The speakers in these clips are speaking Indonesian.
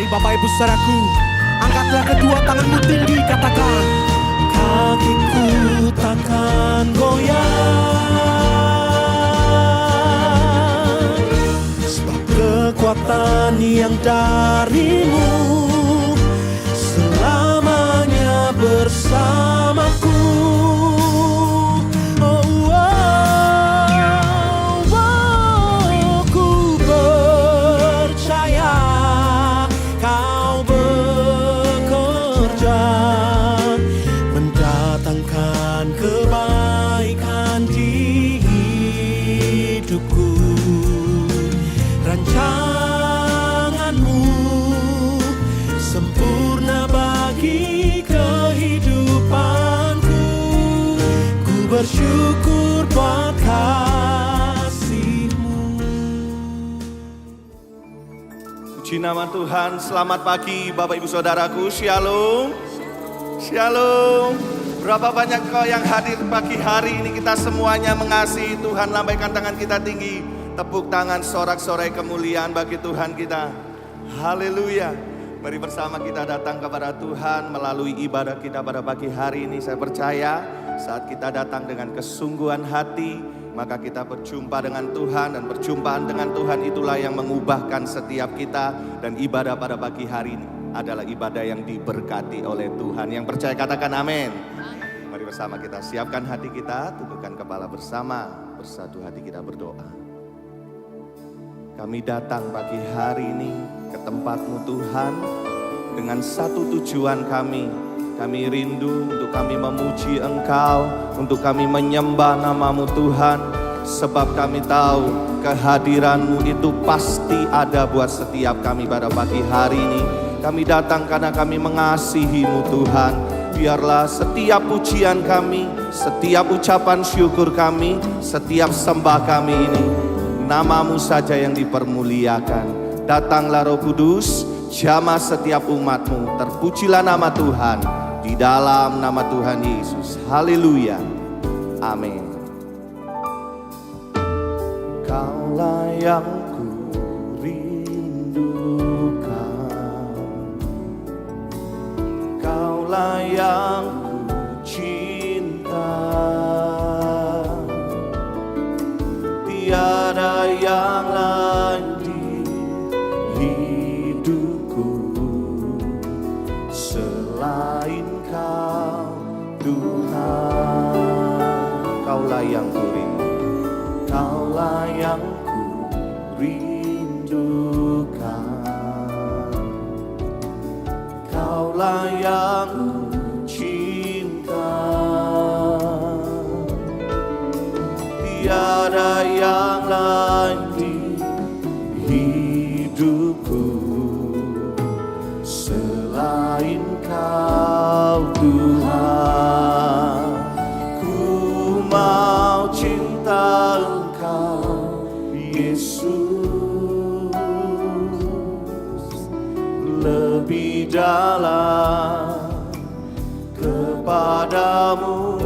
Mari Bapak Ibu Saudaraku, angkatlah kedua tanganmu tinggi, katakan, kakiku takkan goyah, sebab kekuatan yang darimu selamanya bersamaku. Ku percaya kau bekerja mendatangkan kebaikan di hidupku. Rancanganmu sempurna bagi kehidupanku. Ku bersyukur buat kasih-Mu. Puji nama Tuhan. Selamat pagi Bapak Ibu Saudaraku. Shalom. Shalom. Berapa banyak kau yang hadir pagi hari ini. Kita semuanya mengasihi Tuhan. Lambaikan tangan kita tinggi. Tepuk tangan, sorak-sorai kemuliaan bagi Tuhan kita. Haleluya. Mari bersama kita datang kepada Tuhan melalui ibadah kita pada pagi hari ini. Saya percaya saat kita datang dengan kesungguhan hati, maka kita berjumpa dengan Tuhan, dan perjumpaan dengan Tuhan itulah yang mengubahkan setiap kita. Dan ibadah pada pagi hari ini adalah ibadah yang diberkati oleh Tuhan. Yang percaya katakan amin. Mari bersama kita siapkan hati kita, tundukkan kepala bersama, bersatu hati kita berdoa. Kami datang pagi hari ini ke tempat-Mu Tuhan dengan satu tujuan kami. Kami rindu untuk kami memuji Engkau, untuk kami menyembah nama-Mu Tuhan. Sebab kami tahu kehadiran-Mu itu pasti ada buat setiap kami pada pagi hari ini. Kami datang karena kami mengasihi-Mu Tuhan. Biarlah setiap pujian kami, setiap ucapan syukur kami, setiap sembah kami ini, nama-Mu saja yang dipermuliakan. Datanglah Roh Kudus, jamah setiap umat-Mu. Terpujilah nama Tuhan di dalam nama Tuhan Yesus. Haleluya. Amin. Kaulah yang ku rindukan, Kaulah yang ku cinta. Tiada yang lain di hidupku selain Kau Tuhan. Kaulah yang ku rindu, Kaulah yang ku rindukan, Kaulah yang ku cinta. Tiada yang lain di hidupku selain Kau Tuhan. Ku mau cinta Engkau Yesus lebih dalam kepadamu.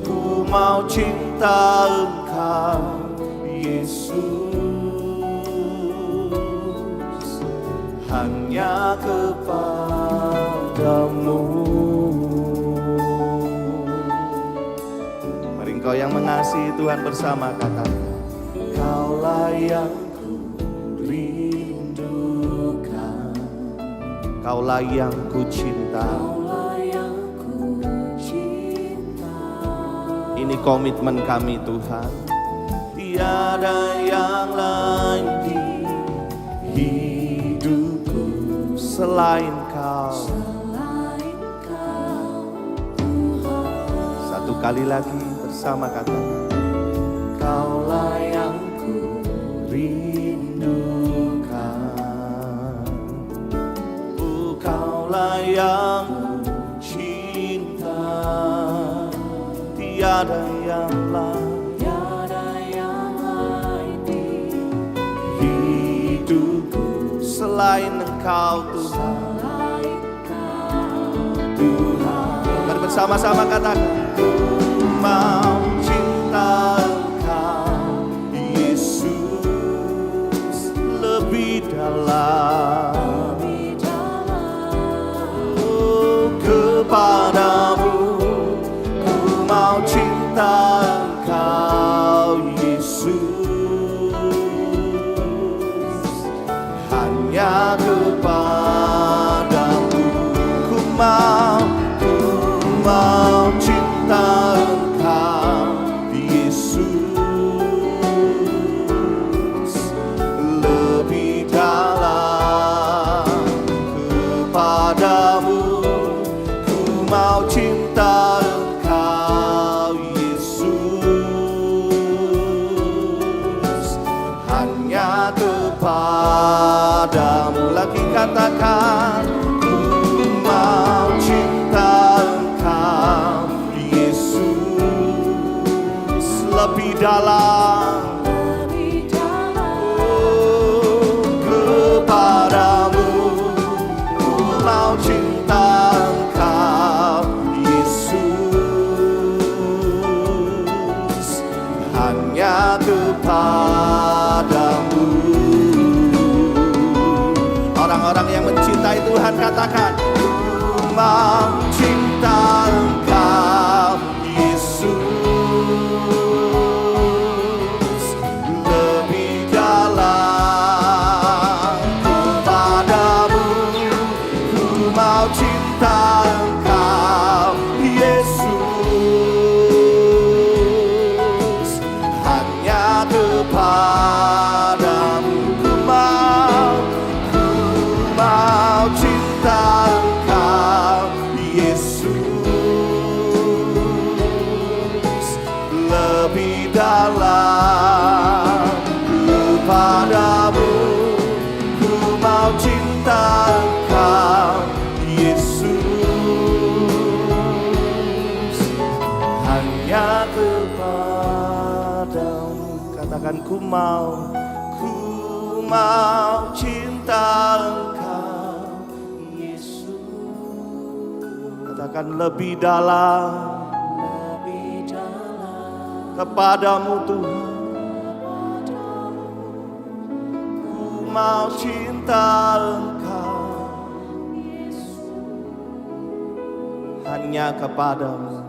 Ku mau cinta Engkau Yesus hanya kepadamu. Mari engkau yang mengasihi Tuhan bersama katakan, Kaulah yang ku rindukan, Kaulah yang ku cinta. Ini komitmen kami Tuhan. Tiada yang lain di hidupku selain Kau. Satu kali lagi bersama kata, Kaulah yang ku rindukan, Kaulah yang ku cinta. Tiada yang lain di hidupku selain Engkau Tuhan. Mari bersama-sama katakan, ku mau cinta Engkau Yesus lebih dalam mau cinta Engkau Yesus, hanya kepadamu ku mau cinta Engkau Yesus, lebih dalam kepadamu ku mau cinta Engkau Yesus, hanya kepadamu. Lagi katakan, ku mau cinta Engkau Yesus, lebih dalam kepadamu ku mau cinta Engkau Yesus, hanya kepadamu. Orang-orang yang mencintai Tuhan katakan, ku mau cinta Engkau Yesus, lebih dalam kepadamu ku mau cinta Engkau Yesus, hanya kepadamu ku mau cinta Engkau Yesus, lebih dalam kepadamu ku mau cinta Engkau Yesus, hanya kepadamu. Katakan, ku mau cinta Engkau Yesus. Katakan, lebih dalam kepadamu Tuhan, ku mau cinta Engkau hanya kepadamu.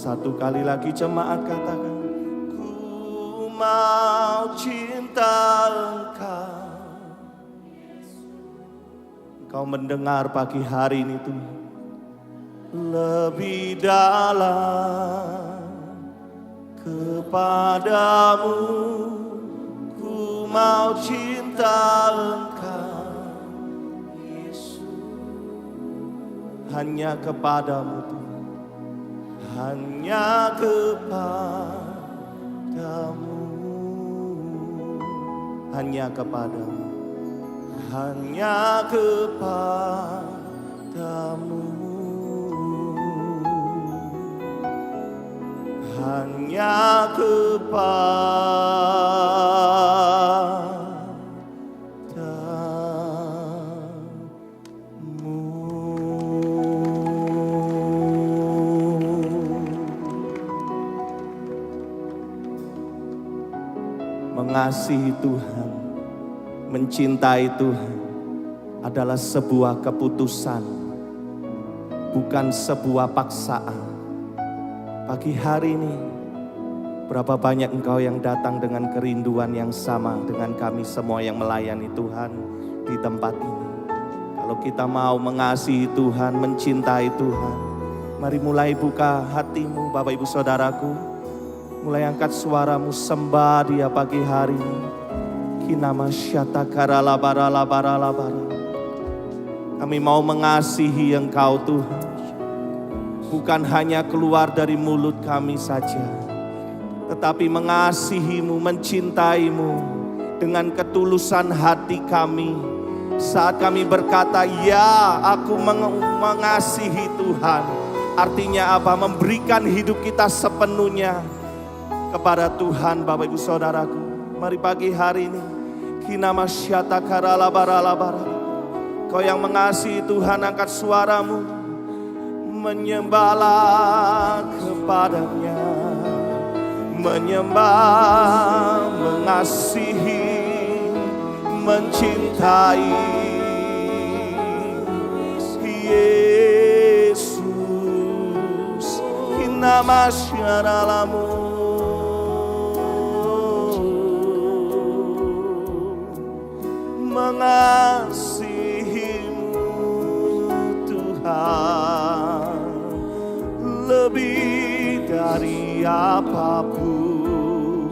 Satu kali lagi jemaat katakan, ku mau cinta Engkau. Engkau mendengar pagi hari ini Tuhan, lebih dalam kepadamu ku mau cinta Engkau Yesus, hanya kepadamu Tuhan, hanya kepadamu, hanya kepadamu, hanya kepadamu, hanya kepadamu. Mengasihi Tuhan, mencintai Tuhan adalah sebuah keputusan, bukan sebuah paksaan. Pagi hari ini, berapa banyak engkau yang datang dengan kerinduan yang sama dengan kami semua yang melayani Tuhan di tempat ini. Kalau kita mau mengasihi Tuhan, mencintai Tuhan, mari mulai buka hatimu Bapak Ibu Saudaraku. Mulai angkat suaramu, sembah Dia pagi hari ini. Kinama syata karala barala barala barala. Kami mau mengasihi Engkau Tuhan, bukan hanya keluar dari mulut kami saja, tetapi mengasihi-Mu, mencintai-Mu dengan ketulusan hati kami. Saat kami berkata, ya aku mengasihi Tuhan, artinya apa? Memberikan hidup kita sepenuhnya kepada Tuhan. Bapak Ibu Saudaraku, mari pagi hari ini, kinama syata karala barala barala. Kau yang mengasihi Tuhan, angkat suaramu, menyembahlah kepadanya, menyembah, mengasihi, mencintai Yesus. Inamasyaralamu. Mengasihimu Tuhan lebih dari apapun,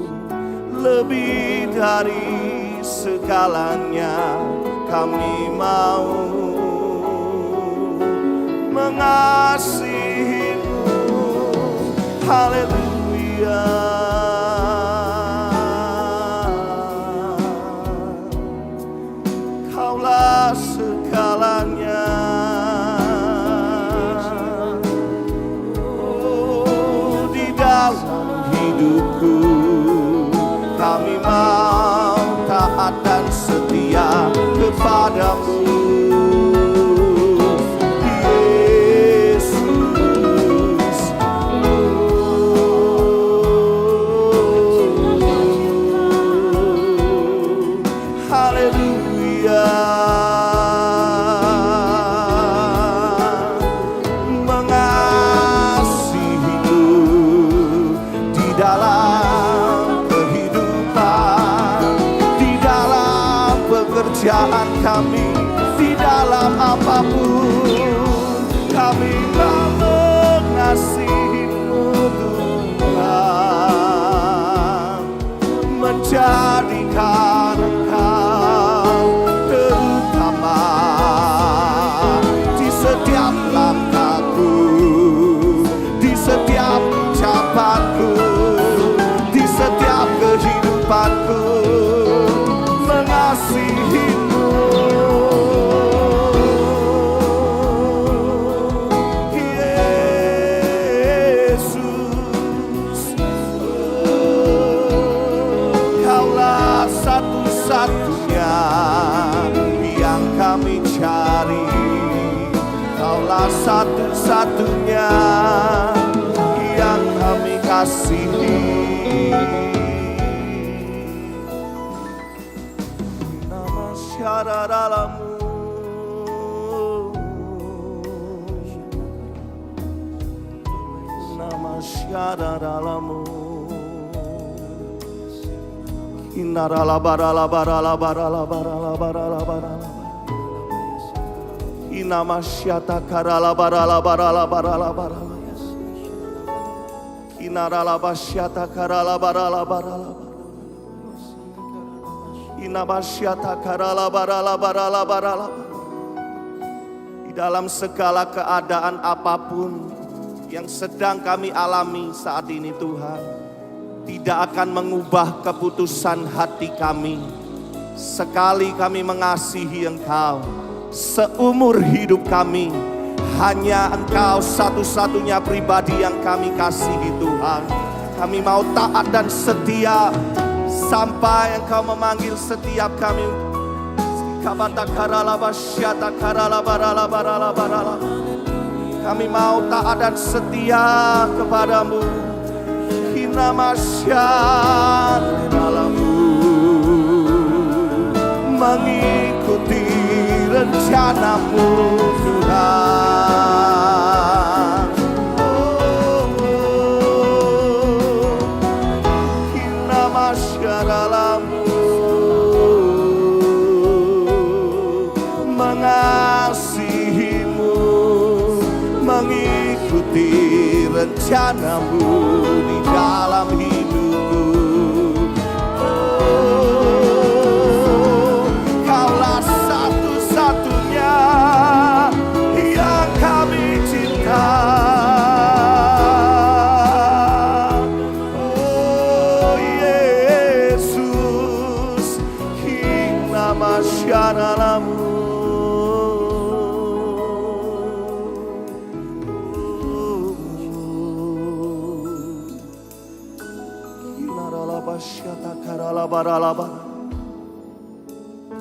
lebih dari segalanya. Kami mau mengasihimu. Haleluya. Kaulah segalanya. Oh, di dalam hidupku kami mau taat dan setia kepadamu, Yesus. Haleluya. Mengasihimu di dalam kehidupan, di dalam pekerjaan kami, di dalam apapun. Kami mau mengasihimu Tuhan, menjadikan Engkau terutama di setiap langkahku, di setiap ucapanku, di setiap kehidupanku. Mengasihimu Yesus. Kaulah satu-satunya yang kami cari. Kaulah satu-satunya yang kami kasihi. Nama syaralamu. Nama syaralamu. Inarala barala barala barala barala barala barala. Inamasyata karala barala barala barala barala. Inarala basyata karala barala barala. Inamasyata karala barala barala barala. Di dalam segala keadaan apapun yang sedang kami alami saat ini Tuhan, tidak akan mengubah keputusan hati kami. Sekali kami mengasihi Engkau, seumur hidup kami, hanya Engkau satu-satunya pribadi yang kami kasihi Tuhan. Kami mau taat dan setia sampai Engkau memanggil setiap kami. Kabata karala basyata karala barala barala barala. Kami mau taat dan setia kepadamu. Inamasyat dalammu, mengikuti rencanamu Tuhan. Inamasyat dalammu, mengasihimu, mengikuti rencanamu di dalam hidupku. Oh, Kaulah satu-satunya yang kami cinta. Oh Yesus, inamasyaralamu. Basyata karala barala barala.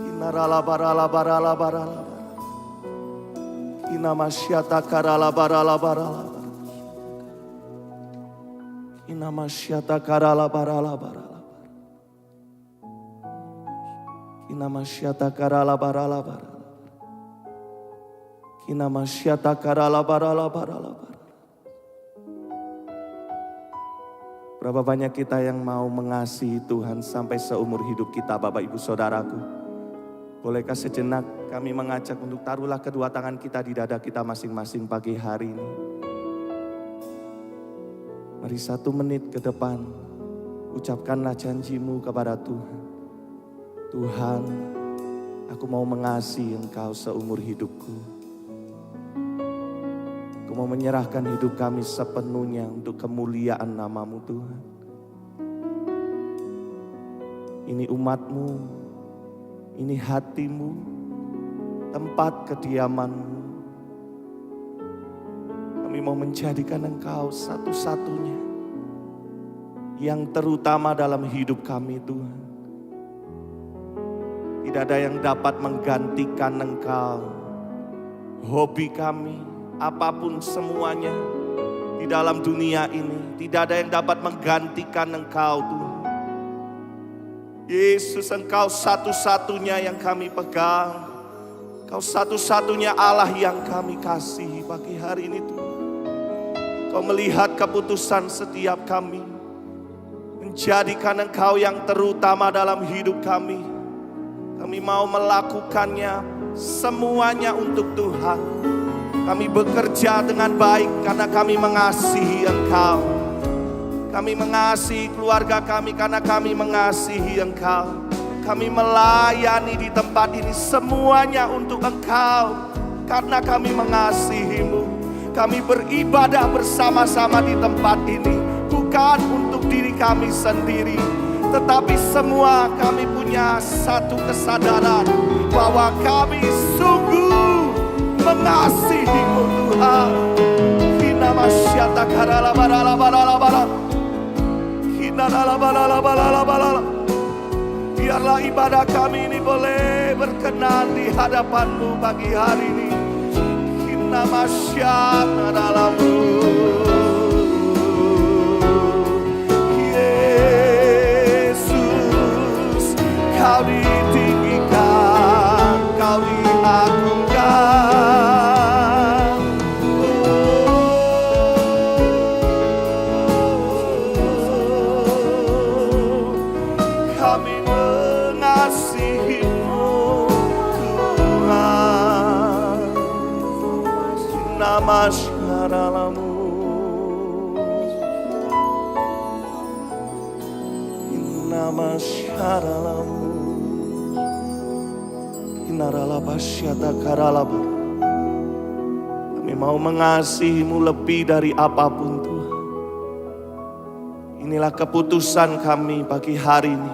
Inarala barala barala barala. Inamasyata karala barala barala. Inamasyata karala barala barala. Inamasyata karala barala barala. Inamasyata karala barala barala barala. Berapa banyak kita yang mau mengasihi Tuhan sampai seumur hidup kita, Bapak Ibu Saudaraku. Bolehkah sejenak kami mengajak untuk taruhlah kedua tangan kita di dada kita masing-masing pagi hari ini. Mari 1 menit ke depan, ucapkanlah janjimu kepada Tuhan. Tuhan, aku mau mengasihi Engkau seumur hidupku. Aku mau menyerahkan hidup kami sepenuhnya untuk kemuliaan nama-Mu Tuhan. Ini umat-Mu, ini hatimu, tempat kediaman-Mu. Kami mau menjadikan Engkau satu-satunya yang terutama dalam hidup kami Tuhan. Tidak ada yang dapat menggantikan Engkau. Hobi kami, apapun semuanya di dalam dunia ini, tidak ada yang dapat menggantikan Engkau Tuhan. Yesus, Engkau satu-satunya yang kami pegang. Engkau satu-satunya Allah yang kami kasihi pagi hari ini Tuhan. Kau melihat keputusan setiap kami, menjadikan Engkau yang terutama dalam hidup kami. Kami mau melakukannya semuanya untuk Tuhan. Kami bekerja dengan baik karena kami mengasihi Engkau. Kami mengasihi keluarga kami karena kami mengasihi Engkau. Kami melayani di tempat ini semuanya untuk Engkau karena kami mengasihi-Mu. Kami beribadah bersama-sama di tempat ini bukan untuk diri kami sendiri, tetapi semua kami punya satu kesadaran bahwa kami sungguh mengasihi-Mu Tuhan. Hina masyata karala barala barala barala. Hina la barala barala barala. Biarlah ibadah kami ini boleh berkenan di hadapan-Mu pagi hari ini. Hina masyata dalam-Mu. Yesus, Kau ditinggikan, Kau diagungkan. Kami mengasihi-Mu Tuhan. Nama syaralamu, nama syaralamu. Kami mau mengasihi-Mu lebih dari apapun Tuhan. Inilah keputusan kami pagi hari ini.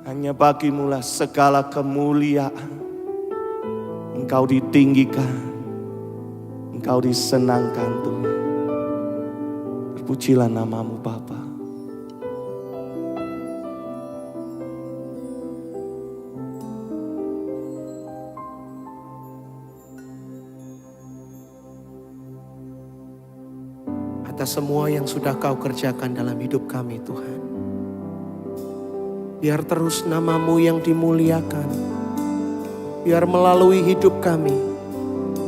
Hanya bagi-Mu lah segala kemuliaan. Engkau ditinggikan, Engkau disenangkan Tuhan. Terpujilah nama-Mu Bapa. Atas semua yang sudah Kau kerjakan dalam hidup kami Tuhan. Biar terus nama-Mu yang dimuliakan. Biar melalui hidup kami,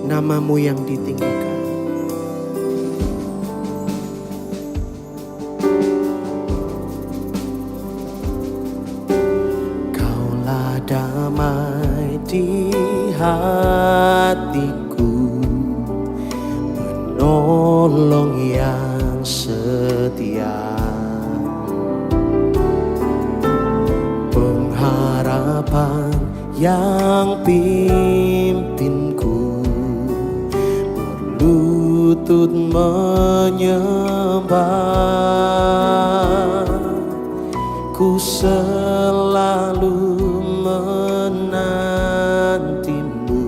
nama-Mu yang ditinggikan. Kaulah damai di hatiku, penolong yang setia, pengharapan yang pimpinku, berlutut menyembah. Ku selalu menanti-Mu,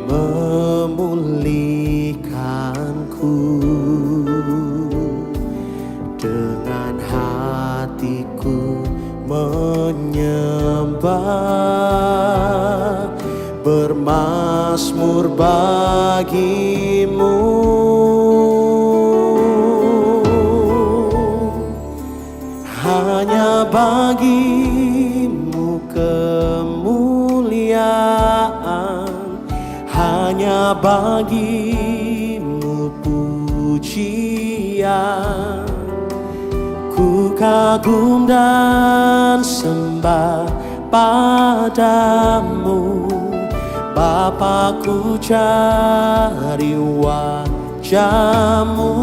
memulihkanku. Dengan hatiku menyembah, bermazmur bagi-Mu. Hanya bagi-Mu kemuliaan, hanya bagi-Mu pujian. pujian. Ku kagum dan sembah padamu, Bapa, ku cari wajah-Mu.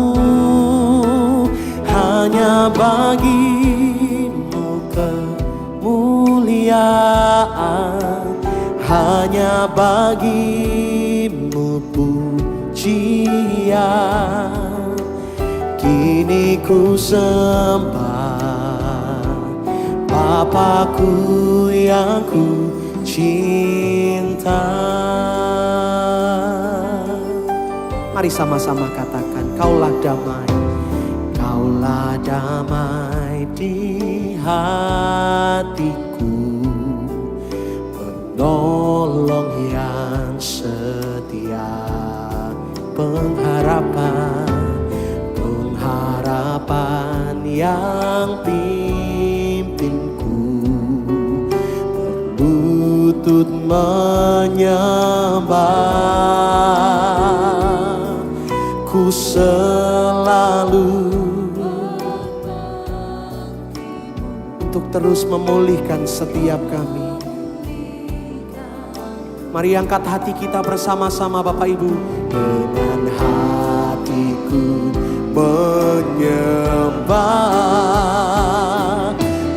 Hanya bagimu kemuliaan, hanya bagimu pujian. Kini ku sembah Bapa-Ku yang ku cinta. Mari sama-sama katakan, Kaulah damai, Kaulah damai di hatiku, penolong yang setia, pengharapan yang pimpinku, berlutut menyembah. Ku selalu untuk terus memulihkan setiap kami. Mari angkat hati kita bersama-sama Bapak Ibu. Dengan hatiku menyembah,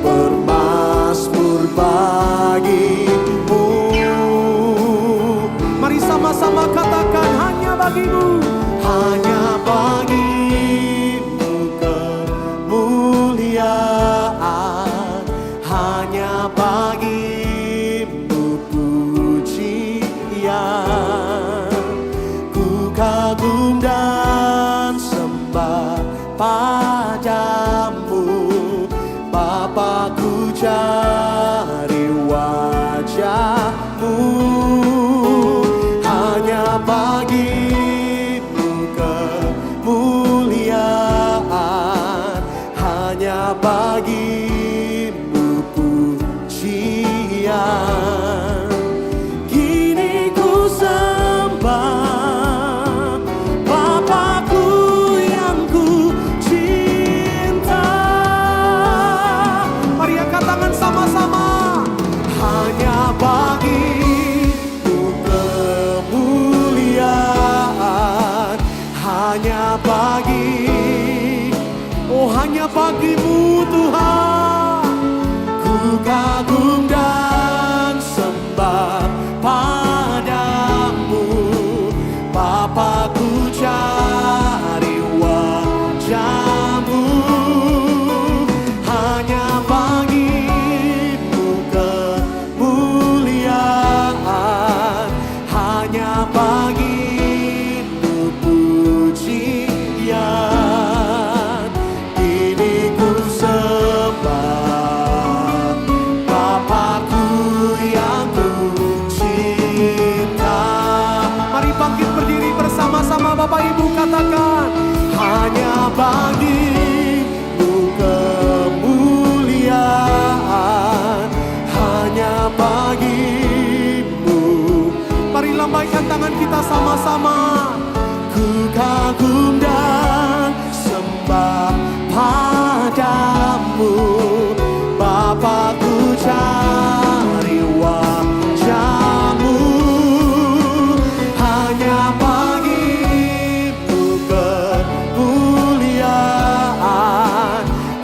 bermasmur bagimu. Mari sama-sama katakan, hanya bagimu, hanya bagimu kemuliaan, hanya bagimu pujian. Ku kagum dan sembah padamu, Bapa, ku cari wajah-Mu. Hanya bagimu kemuliaan, hanya bagimu pujian. Kini ku sembah Bapa-Ku yang ku cinta. Mari angkat tangan sama-sama. Hanya bagimu kemuliaan, hanya hanya bagimu Tuhan. Ku kagum dan sembah padamu, Bapa, ku cari wajah-Mu. Hanya bagimu kemuliaan, hanya bagimu pujian. Kini ku sembah Bapa-Ku yang ku cinta. Mari bangkit berdiri bersama-sama Bapak Ibu, katakan, hanya bagimu kemuliaan, hanya bagimu. Mari lambaikan tangan kita sama-sama. Ku kagum dan sembah padamu, Bapa, ku cari wajah-Mu. Hanya bagimu kemuliaan,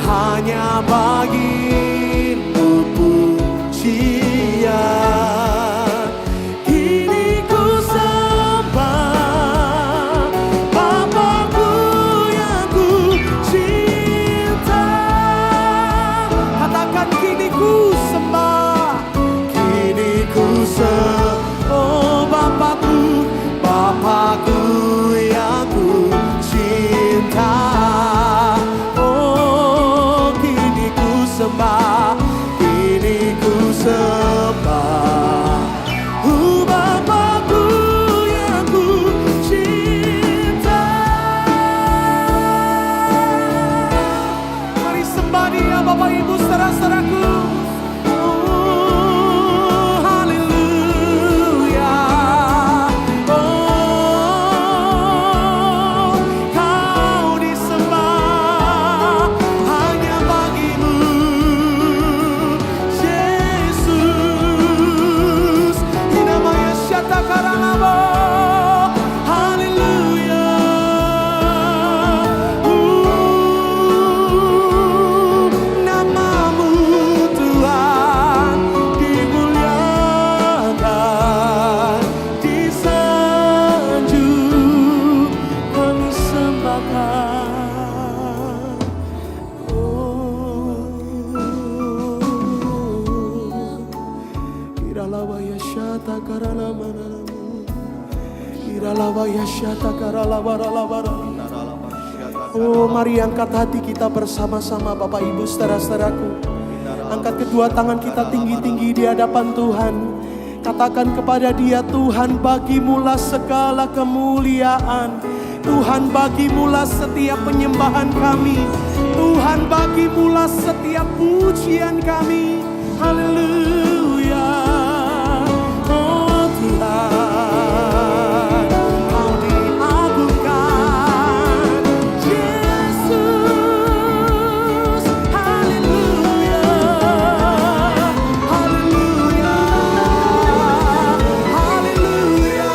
hanya bagimu pujian. Kini ku sembah Oh, mari angkat hati kita bersama-sama Bapak Ibu saudara-saudaraku. Angkat kedua tangan kita tinggi-tinggi di hadapan Tuhan. Katakan kepada Dia, Tuhan bagimulah segala kemuliaan. Tuhan bagimulah setiap penyembahan kami. Tuhan bagimulah setiap pujian kami. Haleluya. Oh Tuhan, Kau diagungkan. Yesus, haleluya. Haleluya. Haleluya.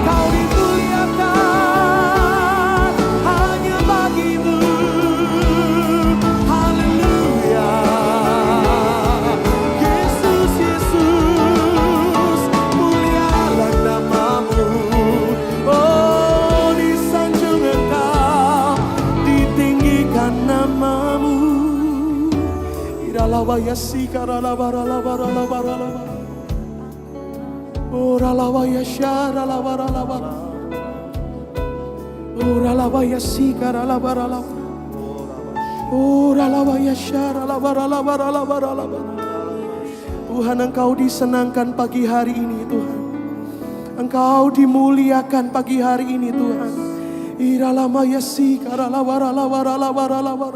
Kau dimuliakan hanya bagimu. Haleluya. Yesus, Yesus, mulialah namamu. Oh, disanjung Engkau, ditinggikan namamu. Iralawaya sikaralabaralabaralabaralaba. Oralawaya syaralabaralaba. Oralawaya sikaralabaralaba. Oralawaya syaralabaralabaralabaralaba. Tuhan, Engkau disenangkan pagi hari ini Tuhan. Engkau dimuliakan pagi hari ini Tuhan. Iralamaya sikaralabaralabaralabaralaba.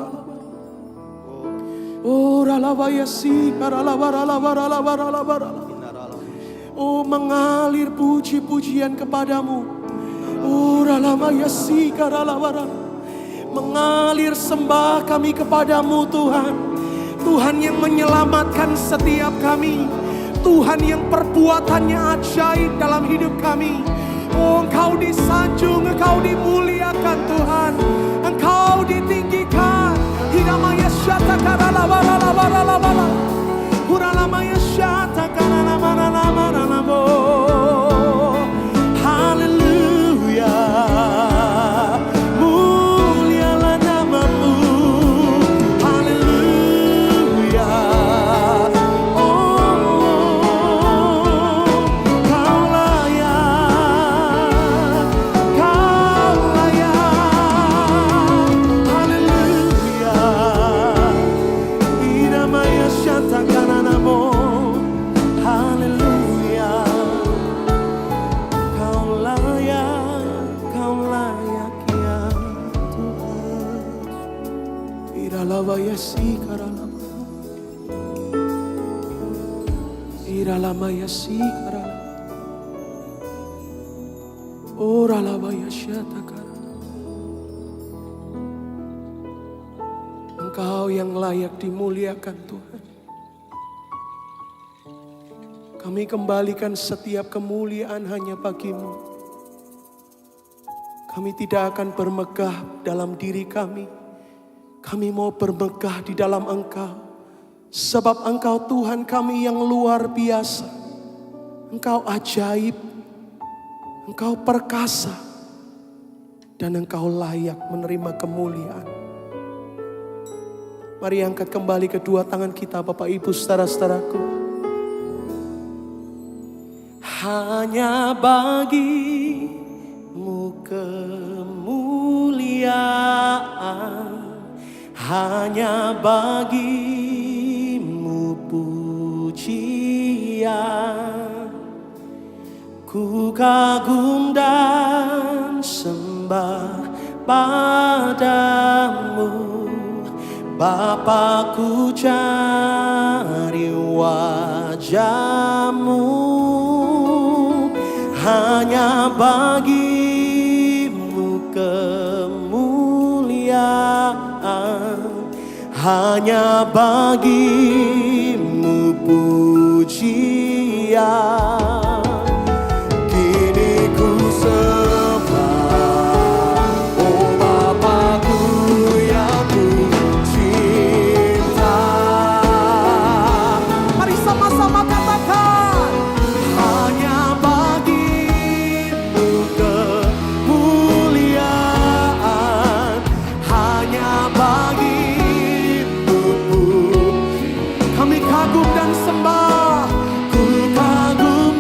Oralawaya sikaralabaralabaralabaralaba. Oh, mengalir puji-pujian kepadamu. Oralamaya sikaralabarala. Mengalir sembah kami kepadamu Tuhan. Tuhan yang menyelamatkan setiap kami. Tuhan yang perbuatannya ajaib dalam hidup kami. Oh, Engkau disanjung, Engkau dimuliakan Tuhan. Engkau ditinggikan. Hiramaya syatakaralabaralabaralabara. Huralamaya syatakaralabaralabaralabo. Haleluya. Mulialah namamu. Haleluya. Oh, Kau layak. Kau layak. Haleluya. Iramaya syatakaralabo. Haleluya. Kau layak ya Tuhan. Iralamaya sikaralaba. Iralamaya sikaralaba. Oralamaya syatakaralaba. Engkau yang layak dimuliakan Tuhan. Kami kembalikan setiap kemuliaan hanya bagimu. Kami tidak akan bermegah dalam diri kami. Kami mau bermegah di dalam Engkau. Sebab Engkau Tuhan kami yang luar biasa. Engkau ajaib. Engkau perkasa. Dan Engkau layak menerima kemuliaan. Mari angkat kembali kedua tangan kita Bapak Ibu saudara-saudaraku. Hanya bagimu kemuliaan, hanya bagimu pujian. Ku kagum dan sembah padamu, Bapa, ku cari wajah-Mu. Hanya bagimu kemuliaan, hanya bagimu pujian. Kini ku sembah, oh Bapa-Ku yang ku cinta. Mari sama-sama katakan, hanya kagum dan sembah, ku kagum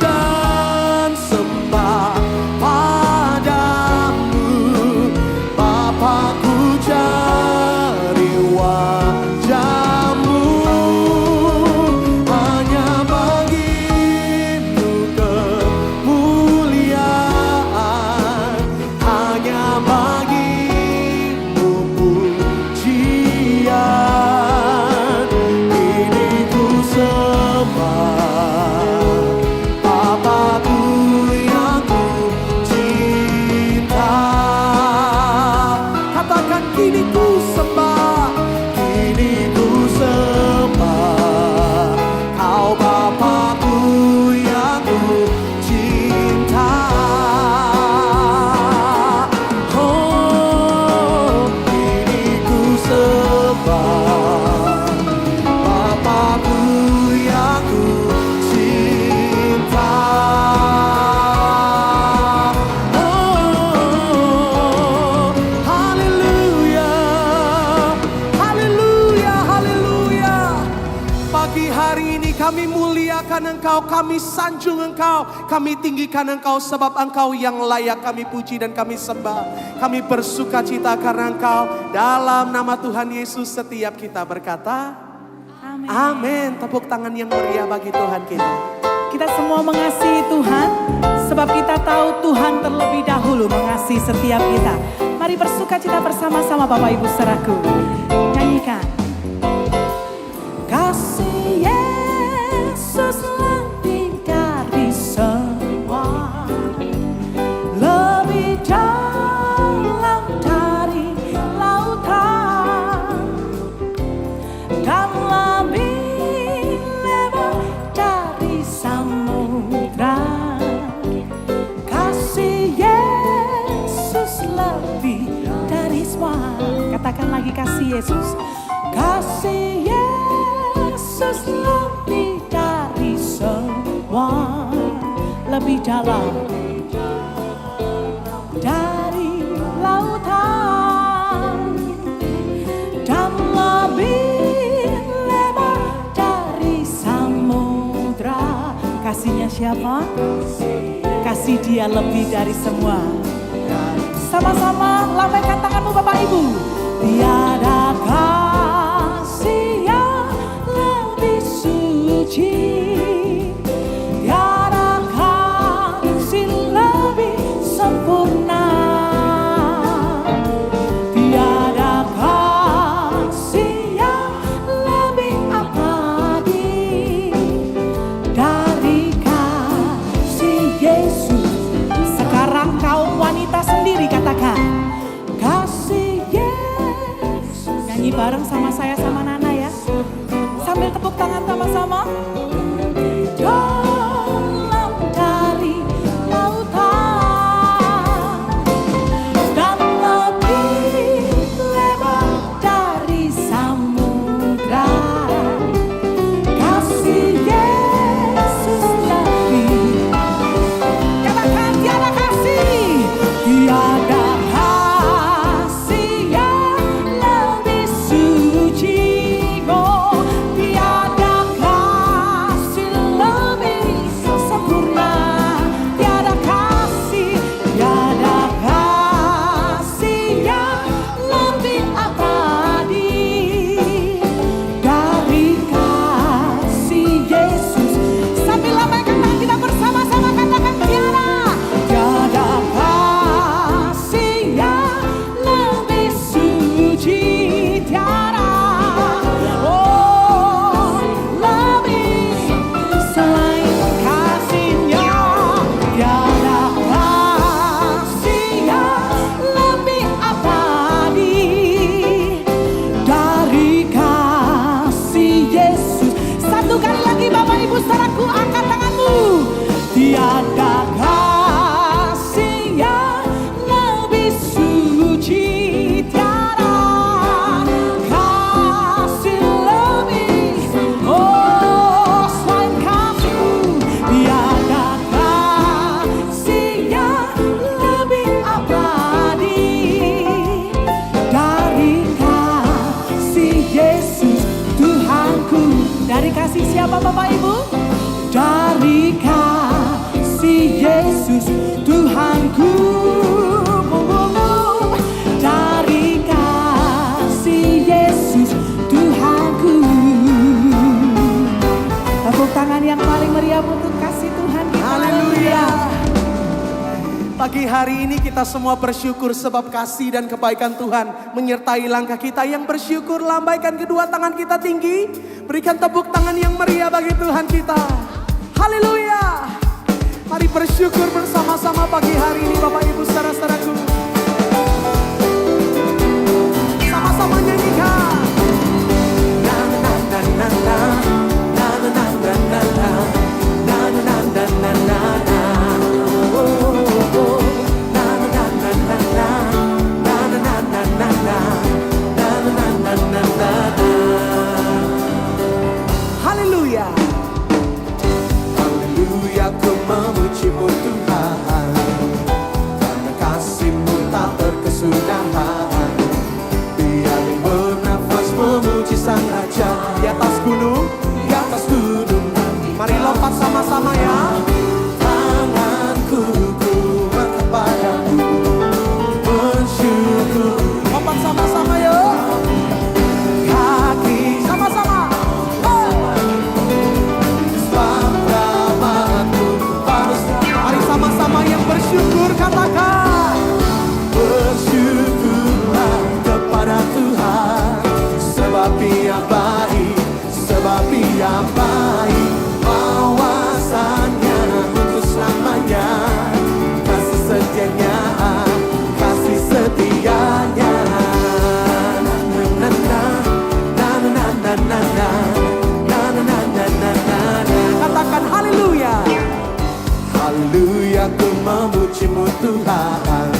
Engkau, kami sanjung Engkau, kami tinggikan Engkau sebab Engkau yang layak kami puji dan kami sembah. Kami bersuka cita karena Engkau. Dalam nama Tuhan Yesus setiap kita berkata, Amin. amin. Tepuk tangan yang meriah bagi Tuhan kita. Kita semua mengasihi Tuhan, sebab kita tahu Tuhan terlebih dahulu mengasihi setiap kita. Mari bersuka cita bersama-sama Bapak Ibu saudaraku. Nyanyikan. Kasih Yesus lebih dari semua, lebih dalam dari lautan, dan lebih lebar dari samudra. Kasih Yesus lebih dari semua. Katakan lagi, kasih Yesus. Kasih Yesus lebih dari semua, lebih dalam dari lautan, dan lebih lebar dari samudra. Kasihnya siapa? Kasih Dia lebih dari semua. Sama-sama lambaikan tanganmu Bapak Ibu. Tiada kasih yang lebih suci, tiada kasih lebih sempurna, tiada kasih yang lebih abadi dari kasih Yesus. Sekarang kaum wanita sendiri katakan, kasih Yesus. Nyanyi bareng sama saya sama Nana ya, sambil tepuk tangan sama-sama. Dalam dari lautan, dan lebih lebar dari samudra. Kasih Yesus lebih. Katakan tiada kasih, tiada kasih yang lebih suci. Oh, tiada kasih lebih sempurna, tiada kasih yang lebih abadi dari kasih Yesus. Sambil lambaikan tangan kita bersama-sama katakan tiada kasih yang lebih suci, tiada lebih selain kasihnya, tiada kasih yang lebih abadi dari kasih Yesus. Satu kali lagi Bapak Ibu saudaraku, angkat tanganmu. Tiada kasih yang lebih suci, tiada kasih lebih selain kasih-Mu, tiada kasih yang lebih abadi dari kasih Yesus Tuhanku. Dari kasih siapa Bapak Ibu? Dari kasih Yesus Tuhanku. Dari kasih Yesus Tuhanku. Tepuk tangan yang paling meriah untuk kasih Tuhan kita. Haleluya. Pagi hari ini kita semua bersyukur sebab kasih dan kebaikan Tuhan menyertai langkah kita. Yang bersyukur lambaikan kedua tangan kita tinggi. Berikan tepuk tangan yang meriah bagi Tuhan kita. Haleluya. Mari bersyukur bersama-sama pagi hari ini Bapak Ibu saudara-saudaraku. Sama-sama nyanyikan. Na na na na na na na na na na na na na na na na. Haleluya. Haleluya, ku memuji-Mu Tuhan. bersyukur, katakan. Bersyukurlah kepada Tuhan, sebab Ia baik, sebab Ia baik. Bawasannya untuk selamanya, kasih setianya, kasih setianya. Na na na na na na na na na na na na na na. Katakan haleluya. Haleluya, ku memujimu Tuhan.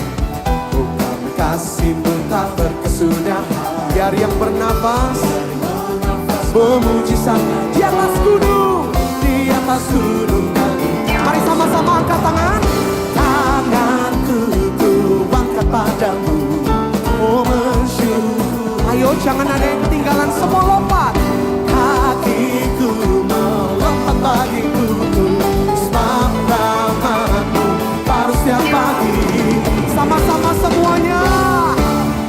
Bukan kasih-Mu tak berkesudahan. Biar yang bernafas memuji Sang di atas gunung, di atas gunung. Mari sama-sama angkat tangan. Tanganku ku angkat padamu, oh bersyukur. Ayo jangan ada yang ketinggalan, semua lompat. Kakiku melompat bagimu, sebab rahmat-Mu baru setiap pagi. Sama-sama semuanya.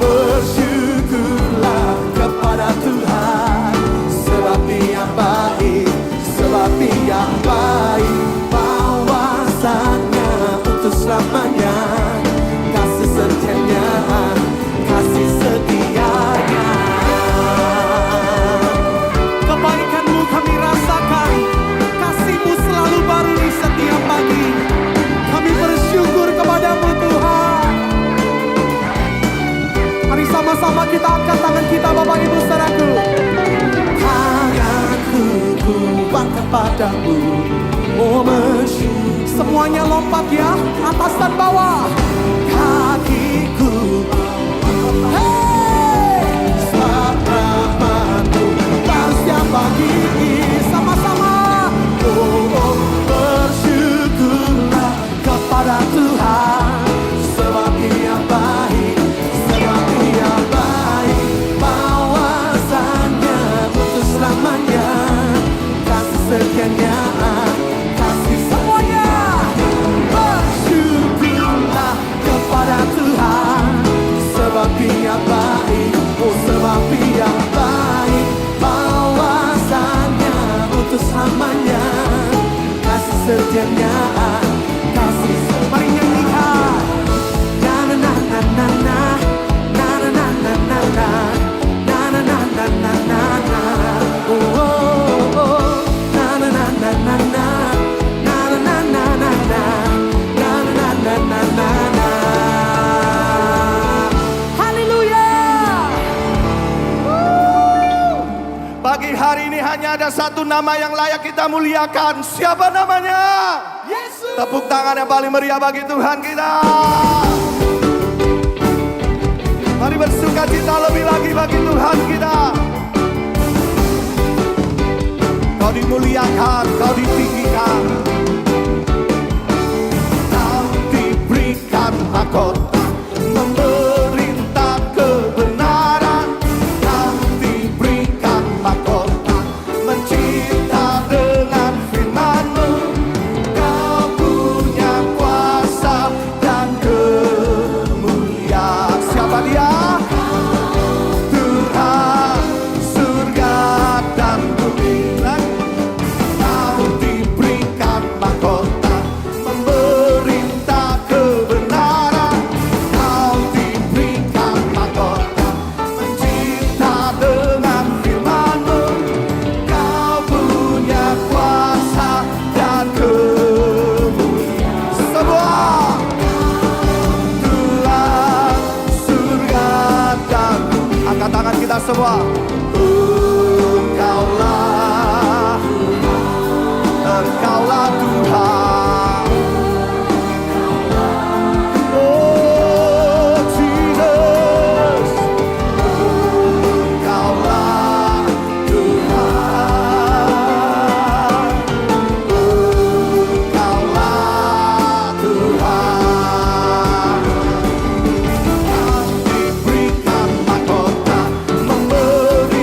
Bersyukurlah kepada Tuhan, sebab Ia baik, sebab Ia baik. Bawasannya untuk selamanya, kasih setianya, kasih setianya. Kebaikan-Mu kami rasakan, kasih-Mu selalu baru di setiap pagi. Kami bersyukur kepada-Mu Tuhan. Mari sama-sama kita angkat tangan kita, Bapak Ibu Saudaraku. Tanganku ku angkat padamu, oh bersyukur. Semuanya lompat ya, atas dan bawah. Kakiku, hey, sebab rahmat-Mu baru setiap pagi. Sama-sama, oh bersyukurlah kepada Tuhan, sebab Ia baik, sebab Ia baik. Bawasannya untuk selamanya, kasih setianya, kasih semuanya. Bersyukurlah kepada Tuhan, sebab Ia baik, oh sebab Ia baik. Bawasannya untuk selamanya, kasih setianya, kasih. Mari nyanyikan. Na na na na na na na na na na na na na na na na na na. Oh oh oh. Na na na na na na na na na na na na na na na na na. Haleluya. Pagi hari ini hanya ada satu nama yang layak kita muliakan. Siapa namanya? Yesus. Tepuk tangan yang paling meriah bagi Tuhan kita. Mari bersuka cita lebih lagi bagi Tuhan kita. Kau dimuliakan, Kau ditinggikan. Kau diberikan mahkota, memerintah kebenaran. Kau diberikan mahkota, mencipta dengan firman-Mu. Kau punya kuasa dan kemuliaan. Siapa Dia? Tuhan surga dan bumi. Kau diberikan mahkota, memerintah kebenaran. Kau diberikan mahkota, mencipta dengan firman-Mu. Kau punya kuasa dan kemuliaan. Semua Tuhan surga dan bumi. Angkat tangan kita semua. Engkaulah Tuhan. Oh Jesus, Engkaulah Tuhan. Engkaulah Tuhan. Kau diberikan mahkota, memberi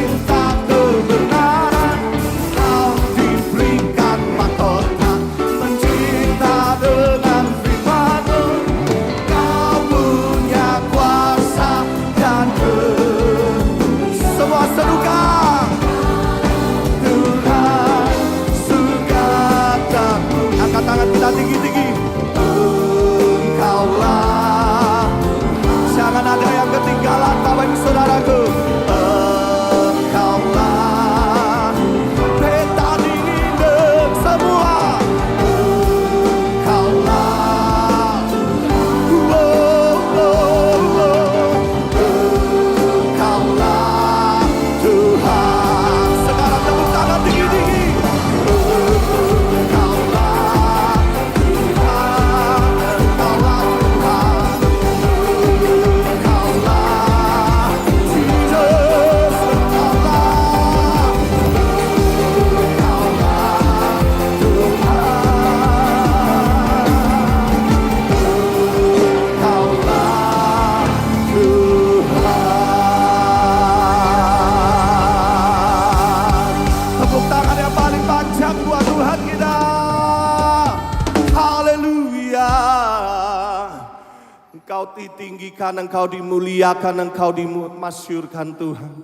Engkau ditinggikan, Engkau dimuliakan, Engkau dimasyurkan Tuhan.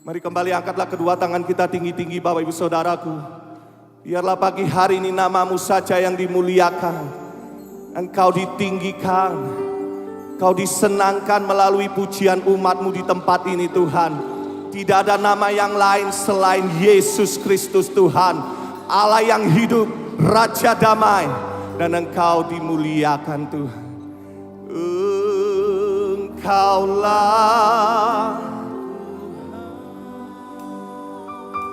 Mari kembali angkatlah kedua tangan kita tinggi-tinggi Bapak Ibu Saudaraku. Biarlah pagi hari ini nama-Mu saja yang dimuliakan. Engkau ditinggikan, Engkau disenangkan melalui pujian umat-Mu di tempat ini Tuhan. Tidak ada nama yang lain selain Yesus Kristus Tuhan. Allah yang hidup, Raja damai. Dan Engkau dimuliakan Tuhan. Engkaulah,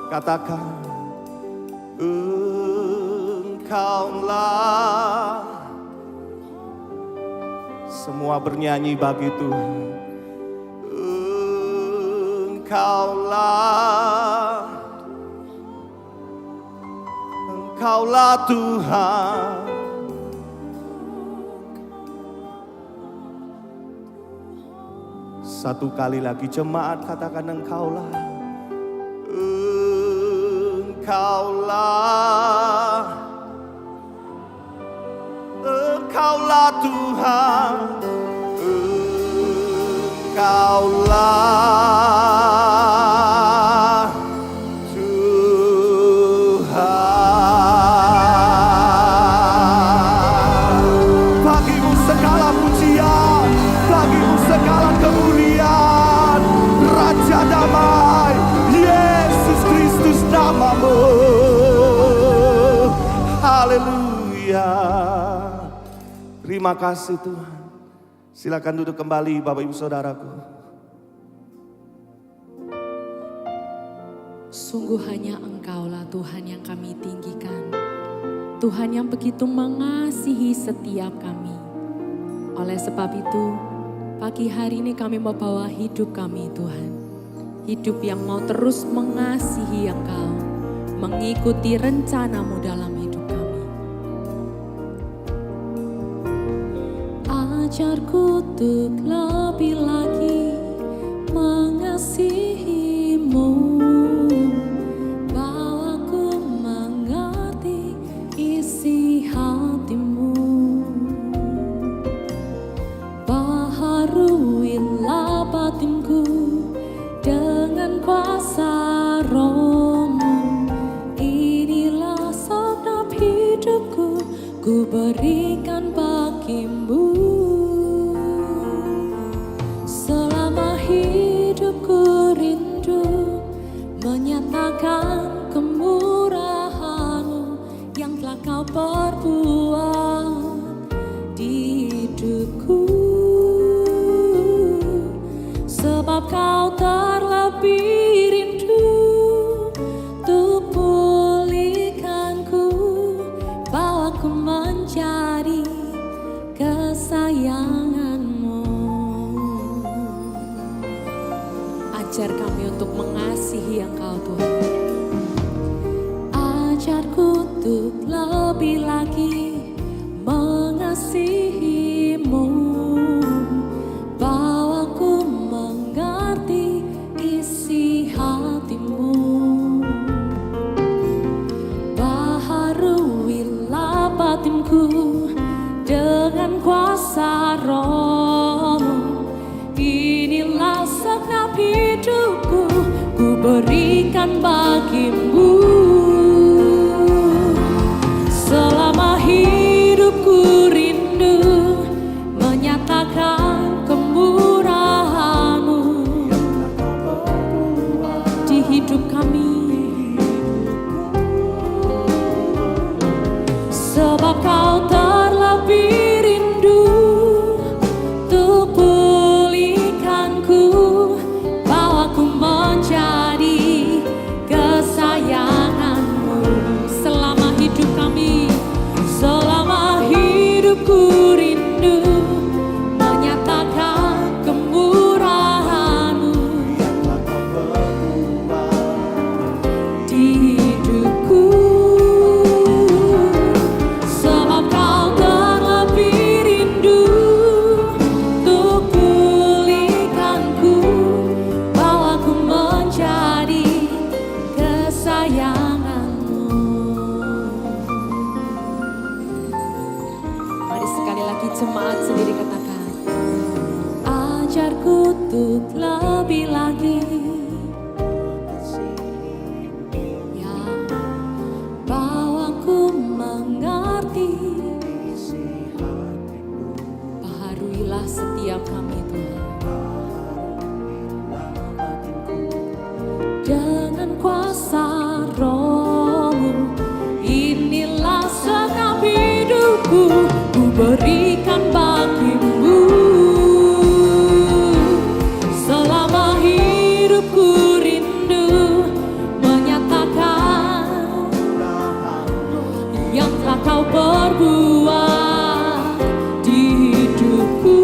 katakan, Engkaulah. Semua bernyanyi bagi Tuhan. Engkaulah, Engkaulah Tuhan. Satu kali lagi jemaat katakan Engkaulah. Engkaulah, Engkaulah Tuhan. Engkaulah Tuhan. Bagimu segala pujian, bagimu segala kemuliaan. Raja damai, Yesus Kristus namamu. Haleluya. Terima kasih Tuhan. Silakan duduk kembali Bapak Ibu Saudaraku. Sungguh hanya Engkaulah Tuhan yang kami tinggikan. Tuhan yang begitu mengasihi setiap kami. Oleh sebab itu, pagi hari ini kami membawa hidup kami Tuhan. Hidup yang mau terus mengasihi Engkau, mengikuti rencana-Mu dalam hidup kami. Ajarku untuk lebih lagi mengasihi-Mu, bawaku mengerti isi hati-Mu. Baharuilah batinku dengan kuasa Roh-Mu. Inilah sebab hidupku ku berikan bagi-Mu. Selama hidupku rindu menyatakan kemurahan-Mu yang telah Kau perbuat di hidupku. Sebab Kau terlebih rindu untuk pulihkanku, bawaku mencari kesayangan-Mu. Ajar kami untuk mengasihi Engkau Tuhan. Ajarku untuk lebih lagi mengasihi-Mu, bawaku mengerti isi hati-Mu. Baharuilah batinku dengan kuasa Roh-Mu. Inilah segenap hidupku ku berikan bagi-Mu. Selama hidupku rindu menyatakan kemurahan-Mu di hidup kami. Sebab Kau terlebih rindu untuk pulihkanku, bawaku menjadi kesayangan-Mu. Selama hidup kami, selama hidupku rindu menyatakan Berkatilah setiap kami Tuhan. Dengan kuasa Roh-Mu, inilah sekap hidupku, ku berikan bagimu. Selama hidupku rindu menyatakan yang telah Kau perbuat di hidupku.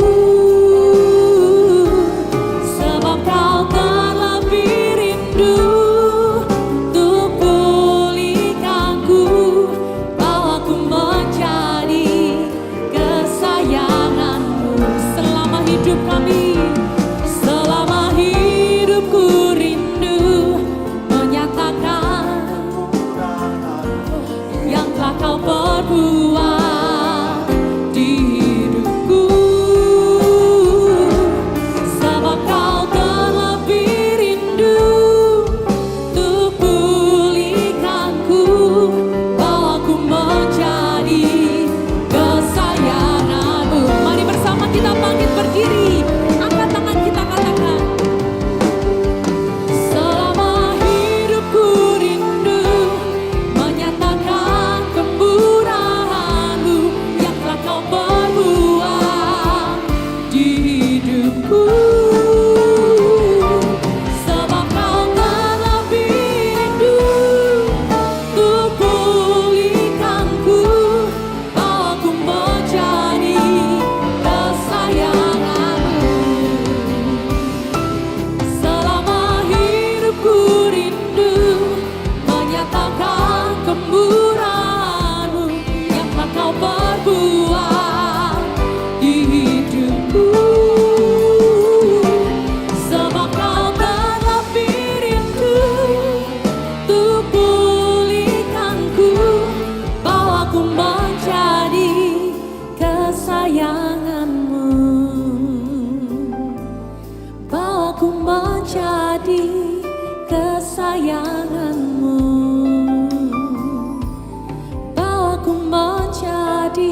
Sebab Kau terlebih rindu untuk pulihkanku, bawaku menjadi kesayangan-Mu. Selama hidup kami, selama hidupku rindu menyatakan yang telah Kau perbuat di hidupku. Sebab Kau terlebih rindu untuk pulihkanku, bawaku menjadi kesayangan-Mu. Mari bersama kita bangkit berdiri, angkat tangan kita katakan. Selama hidupku rindu menyatakan kemurahan-Mu yang telah Kau perbuat di hidupku. Sebab Kau terlebih rindu untuk pulihkanku, bawaku menjadi kesayangan-Mu. Selama hidupku rindu menyatakan kemurahan-Mu yang telah Kau perbuat di hidupku. Sebab Kau terlebih rindu untuk pulihkanku, bawaku menjadi kesayangan-Mu. Bawaku menjadi kesayangan-Mu. Bawaku menjadi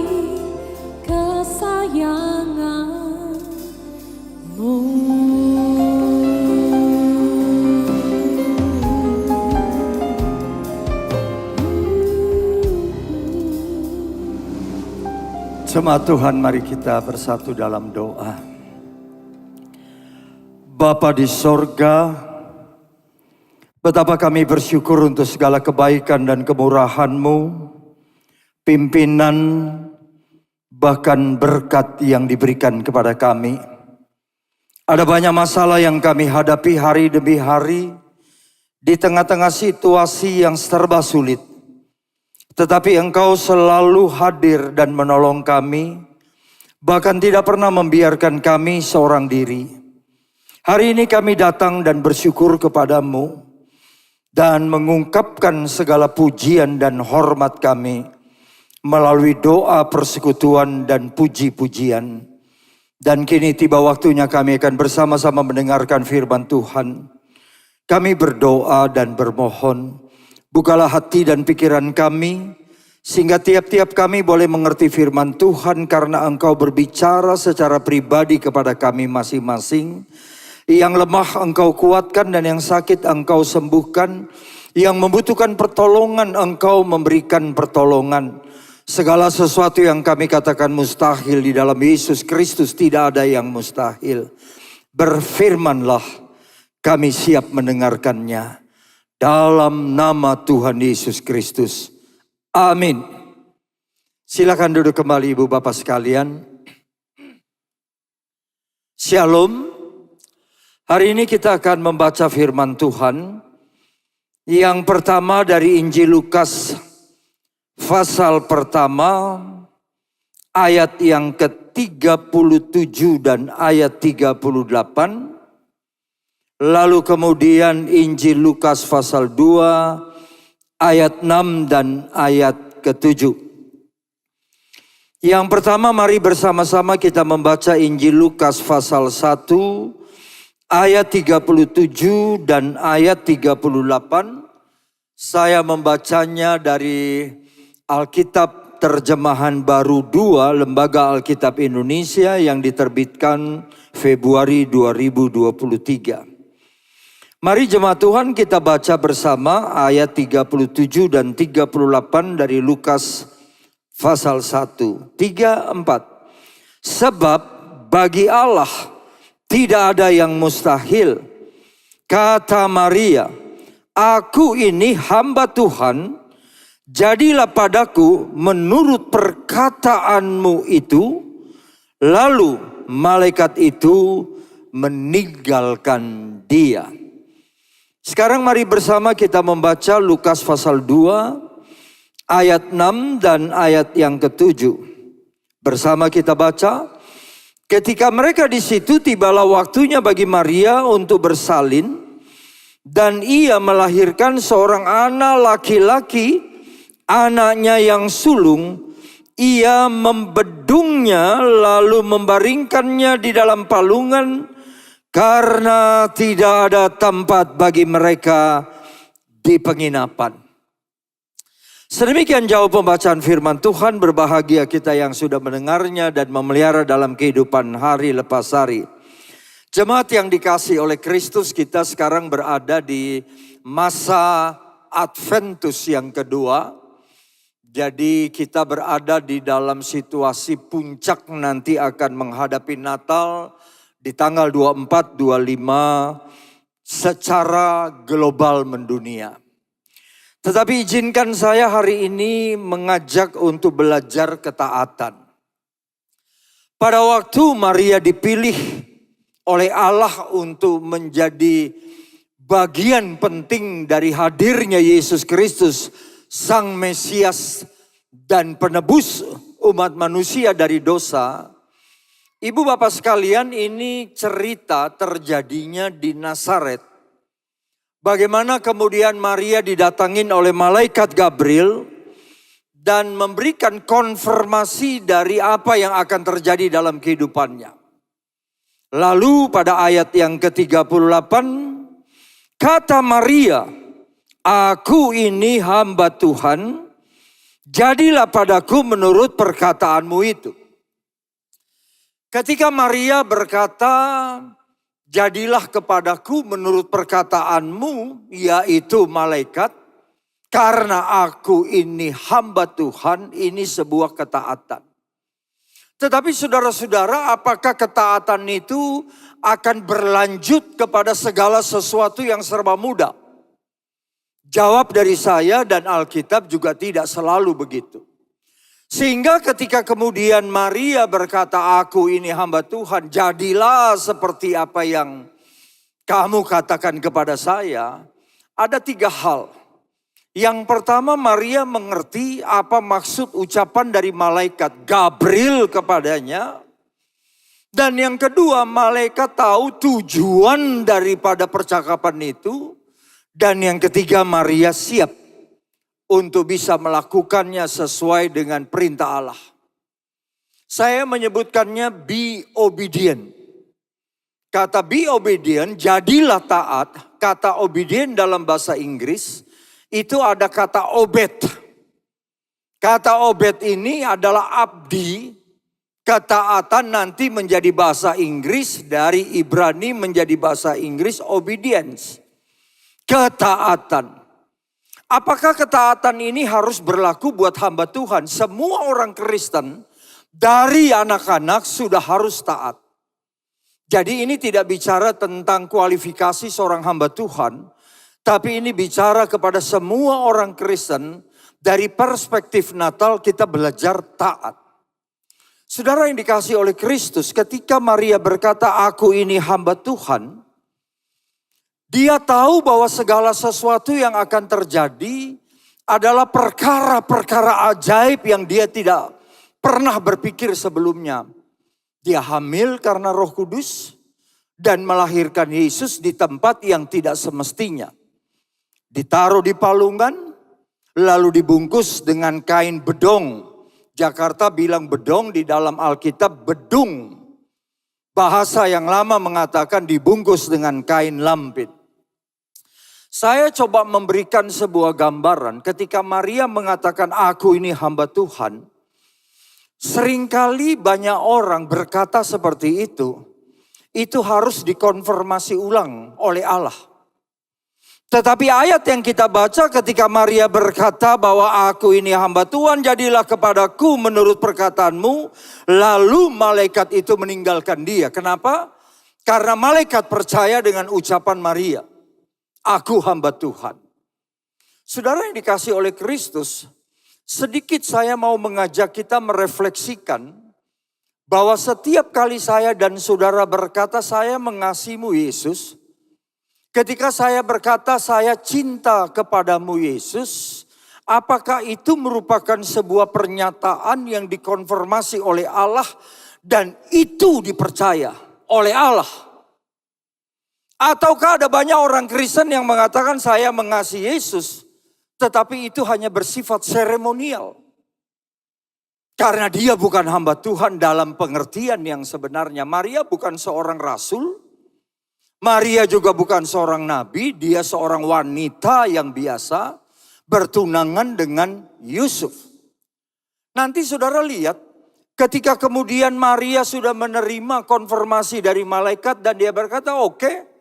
kesayangan-Mu. Jemaat Tuhan, mari kita bersatu dalam doa. Bapa di sorga, betapa kami bersyukur untuk segala kebaikan dan kemurahan-Mu, pimpinan, bahkan berkat yang diberikan kepada kami. Ada banyak masalah yang kami hadapi hari demi hari, di tengah-tengah situasi yang serba sulit. Tetapi Engkau selalu hadir dan menolong kami, bahkan tidak pernah membiarkan kami seorang diri. Hari ini kami datang dan bersyukur kepadamu, dan mengungkapkan segala pujian dan hormat kami melalui doa persekutuan dan puji-pujian. Dan kini tiba waktunya kami akan bersama-sama mendengarkan firman Tuhan. Kami berdoa dan bermohon, bukalah hati dan pikiran kami, sehingga tiap-tiap kami boleh mengerti firman Tuhan, karena Engkau berbicara secara pribadi kepada kami masing-masing. Yang lemah Engkau kuatkan, dan yang sakit Engkau sembuhkan. Yang membutuhkan pertolongan Engkau memberikan pertolongan. Segala sesuatu yang kami katakan mustahil, di dalam Yesus Kristus tidak ada yang mustahil. Berfirmanlah, kami siap mendengarkannya. Dalam nama Tuhan Yesus Kristus. Amin. Silakan duduk kembali Ibu Bapak sekalian. Shalom. Hari ini kita akan membaca firman Tuhan. Yang pertama dari Injil Lukas pasal pertama, ayat yang ke-37 dan ayat 38. Lalu kemudian Injil Lukas pasal 2 ayat 6 dan ayat ke-7. Yang pertama, mari bersama-sama kita membaca Injil Lukas pasal 1 ayat 37 dan ayat 38. Saya membacanya dari Alkitab Alkitab Terjemahan Baru 2 Lembaga Alkitab Indonesia yang diterbitkan Februari 2023. Mari jemaat Tuhan kita baca bersama ayat 37 dan 38 dari Lukas pasal 1. 3, 4. Sebab bagi Allah tidak ada yang mustahil. Kata Maria, aku ini hamba Tuhan. Jadilah padaku menurut perkataanmu itu. Lalu malaikat itu meninggalkan dia. Sekarang mari bersama kita membaca Lukas pasal 2 ayat 6 dan ayat yang ke-7. Bersama kita baca. Ketika mereka di situ, tibalah waktunya bagi Maria untuk bersalin. Dan ia melahirkan seorang anak laki-laki. Anaknya yang sulung, ia membedungnya lalu membaringkannya di dalam palungan karena tidak ada tempat bagi mereka di penginapan. Sedemikian jauh pembacaan firman Tuhan. Berbahagia kita yang sudah mendengarnya dan memelihara dalam kehidupan hari lepas hari. Jemaat yang dikasihi oleh Kristus, kita sekarang berada di masa Adventus yang kedua. Jadi kita berada di dalam situasi puncak nanti akan menghadapi Natal di tanggal 24, 25 secara global mendunia. Tetapi izinkan saya hari ini mengajak untuk belajar ketaatan. Pada waktu Maria dipilih oleh Allah untuk menjadi bagian penting dari hadirnya Yesus Kristus, Sang Mesias dan penebus umat manusia dari dosa. Ibu bapak sekalian, ini cerita terjadinya di Nazaret. Bagaimana kemudian Maria didatangin oleh malaikat Gabriel dan memberikan konfirmasi dari apa yang akan terjadi dalam kehidupannya. Lalu pada ayat yang ke-38, kata Maria, aku ini hamba Tuhan, jadilah padaku menurut perkataanmu itu. Ketika Maria berkata, jadilah kepadaku menurut perkataanmu, yaitu malaikat, karena aku ini hamba Tuhan, ini sebuah ketaatan. Tetapi saudara-saudara, apakah ketaatan itu akan berlanjut kepada segala sesuatu yang serba mudah? Jawab dari saya dan Alkitab juga tidak selalu begitu. Sehingga ketika kemudian Maria berkata, aku ini hamba Tuhan, jadilah seperti apa yang kamu katakan kepada saya. Ada 3 hal. Yang pertama, Maria mengerti apa maksud ucapan dari malaikat Gabriel kepadanya. Dan yang kedua, malaikat tahu tujuan daripada percakapan itu. Dan yang ketiga, Maria siap untuk bisa melakukannya sesuai dengan perintah Allah. Saya menyebutkannya be obedient. Kata be obedient, jadilah taat. Kata obedient dalam bahasa Inggris, itu ada kata obed. Kata obed ini adalah abdi. Ketaatan nanti menjadi bahasa Inggris, dari Ibrani menjadi bahasa Inggris obedience. Ketaatan. Apakah ketaatan ini harus berlaku buat hamba Tuhan? Semua orang Kristen dari anak-anak sudah harus taat. Jadi ini tidak bicara tentang kualifikasi seorang hamba Tuhan, tapi ini bicara kepada semua orang Kristen. Dari perspektif Natal kita belajar taat. Saudara yang dikasihi oleh Kristus, ketika Maria berkata, aku ini hamba Tuhan, dia tahu bahwa segala sesuatu yang akan terjadi adalah perkara-perkara ajaib yang dia tidak pernah berpikir sebelumnya. Dia hamil karena Roh Kudus dan melahirkan Yesus di tempat yang tidak semestinya. Ditaruh di palungan, lalu dibungkus dengan kain bedong. Jakarta bilang bedong, di dalam Alkitab bedung. Bahasa yang lama mengatakan dibungkus dengan kain lampin. Saya coba memberikan sebuah gambaran ketika Maria mengatakan aku ini hamba Tuhan. Seringkali banyak orang berkata seperti itu harus dikonfirmasi ulang oleh Allah. Tetapi ayat yang kita baca ketika Maria berkata bahwa aku ini hamba Tuhan, jadilah kepadaku menurut perkataanmu. Lalu malaikat itu meninggalkan dia. Kenapa? Karena malaikat percaya dengan ucapan Maria. Aku hamba Tuhan. Saudara yang dikasihi oleh Kristus, sedikit saya mau mengajak kita merefleksikan bahwa setiap kali saya dan saudara berkata saya mengasihimu Yesus, ketika saya berkata saya cinta kepadamu Yesus, apakah itu merupakan sebuah pernyataan yang dikonfirmasi oleh Allah dan itu dipercaya oleh Allah? Ataukah ada banyak orang Kristen yang mengatakan saya mengasihi Yesus, tetapi itu hanya bersifat seremonial. Karena dia bukan hamba Tuhan dalam pengertian yang sebenarnya. Maria bukan seorang rasul. Maria juga bukan seorang nabi. Dia seorang wanita yang biasa bertunangan dengan Yusuf. Nanti saudara lihat ketika kemudian Maria sudah menerima konfirmasi dari malaikat dan dia berkata, oke,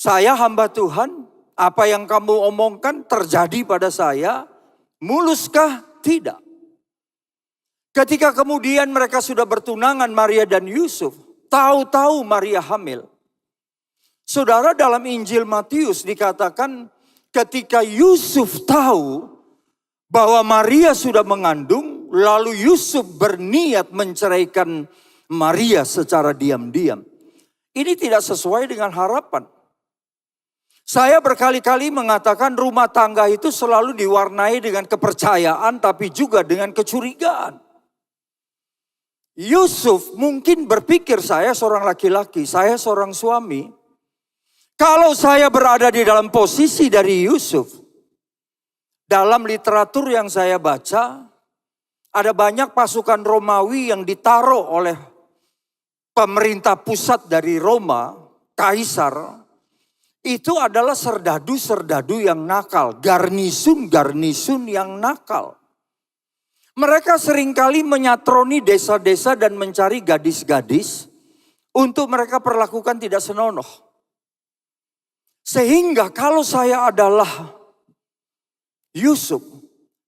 saya hamba Tuhan. Apa yang kamu omongkan terjadi pada saya, muluskah? Tidak. Ketika kemudian mereka sudah bertunangan Maria dan Yusuf, tahu-tahu Maria hamil. Saudara, dalam Injil Matius dikatakan ketika Yusuf tahu bahwa Maria sudah mengandung, lalu Yusuf berniat menceraikan Maria secara diam-diam. Ini tidak sesuai dengan harapan. Saya berkali-kali mengatakan rumah tangga itu selalu diwarnai dengan kepercayaan tapi juga dengan kecurigaan. Yusuf mungkin berpikir saya seorang laki-laki, saya seorang suami. Kalau saya berada di dalam posisi dari Yusuf, dalam literatur yang saya baca, ada banyak pasukan Romawi yang ditaruh oleh pemerintah pusat dari Roma, Kaisar. Itu adalah serdadu-serdadu yang nakal, garnisun-garnisun yang nakal. Mereka seringkali menyatroni desa-desa dan mencari gadis-gadis untuk mereka perlakukan tidak senonoh. Sehingga kalau saya adalah Yusuf,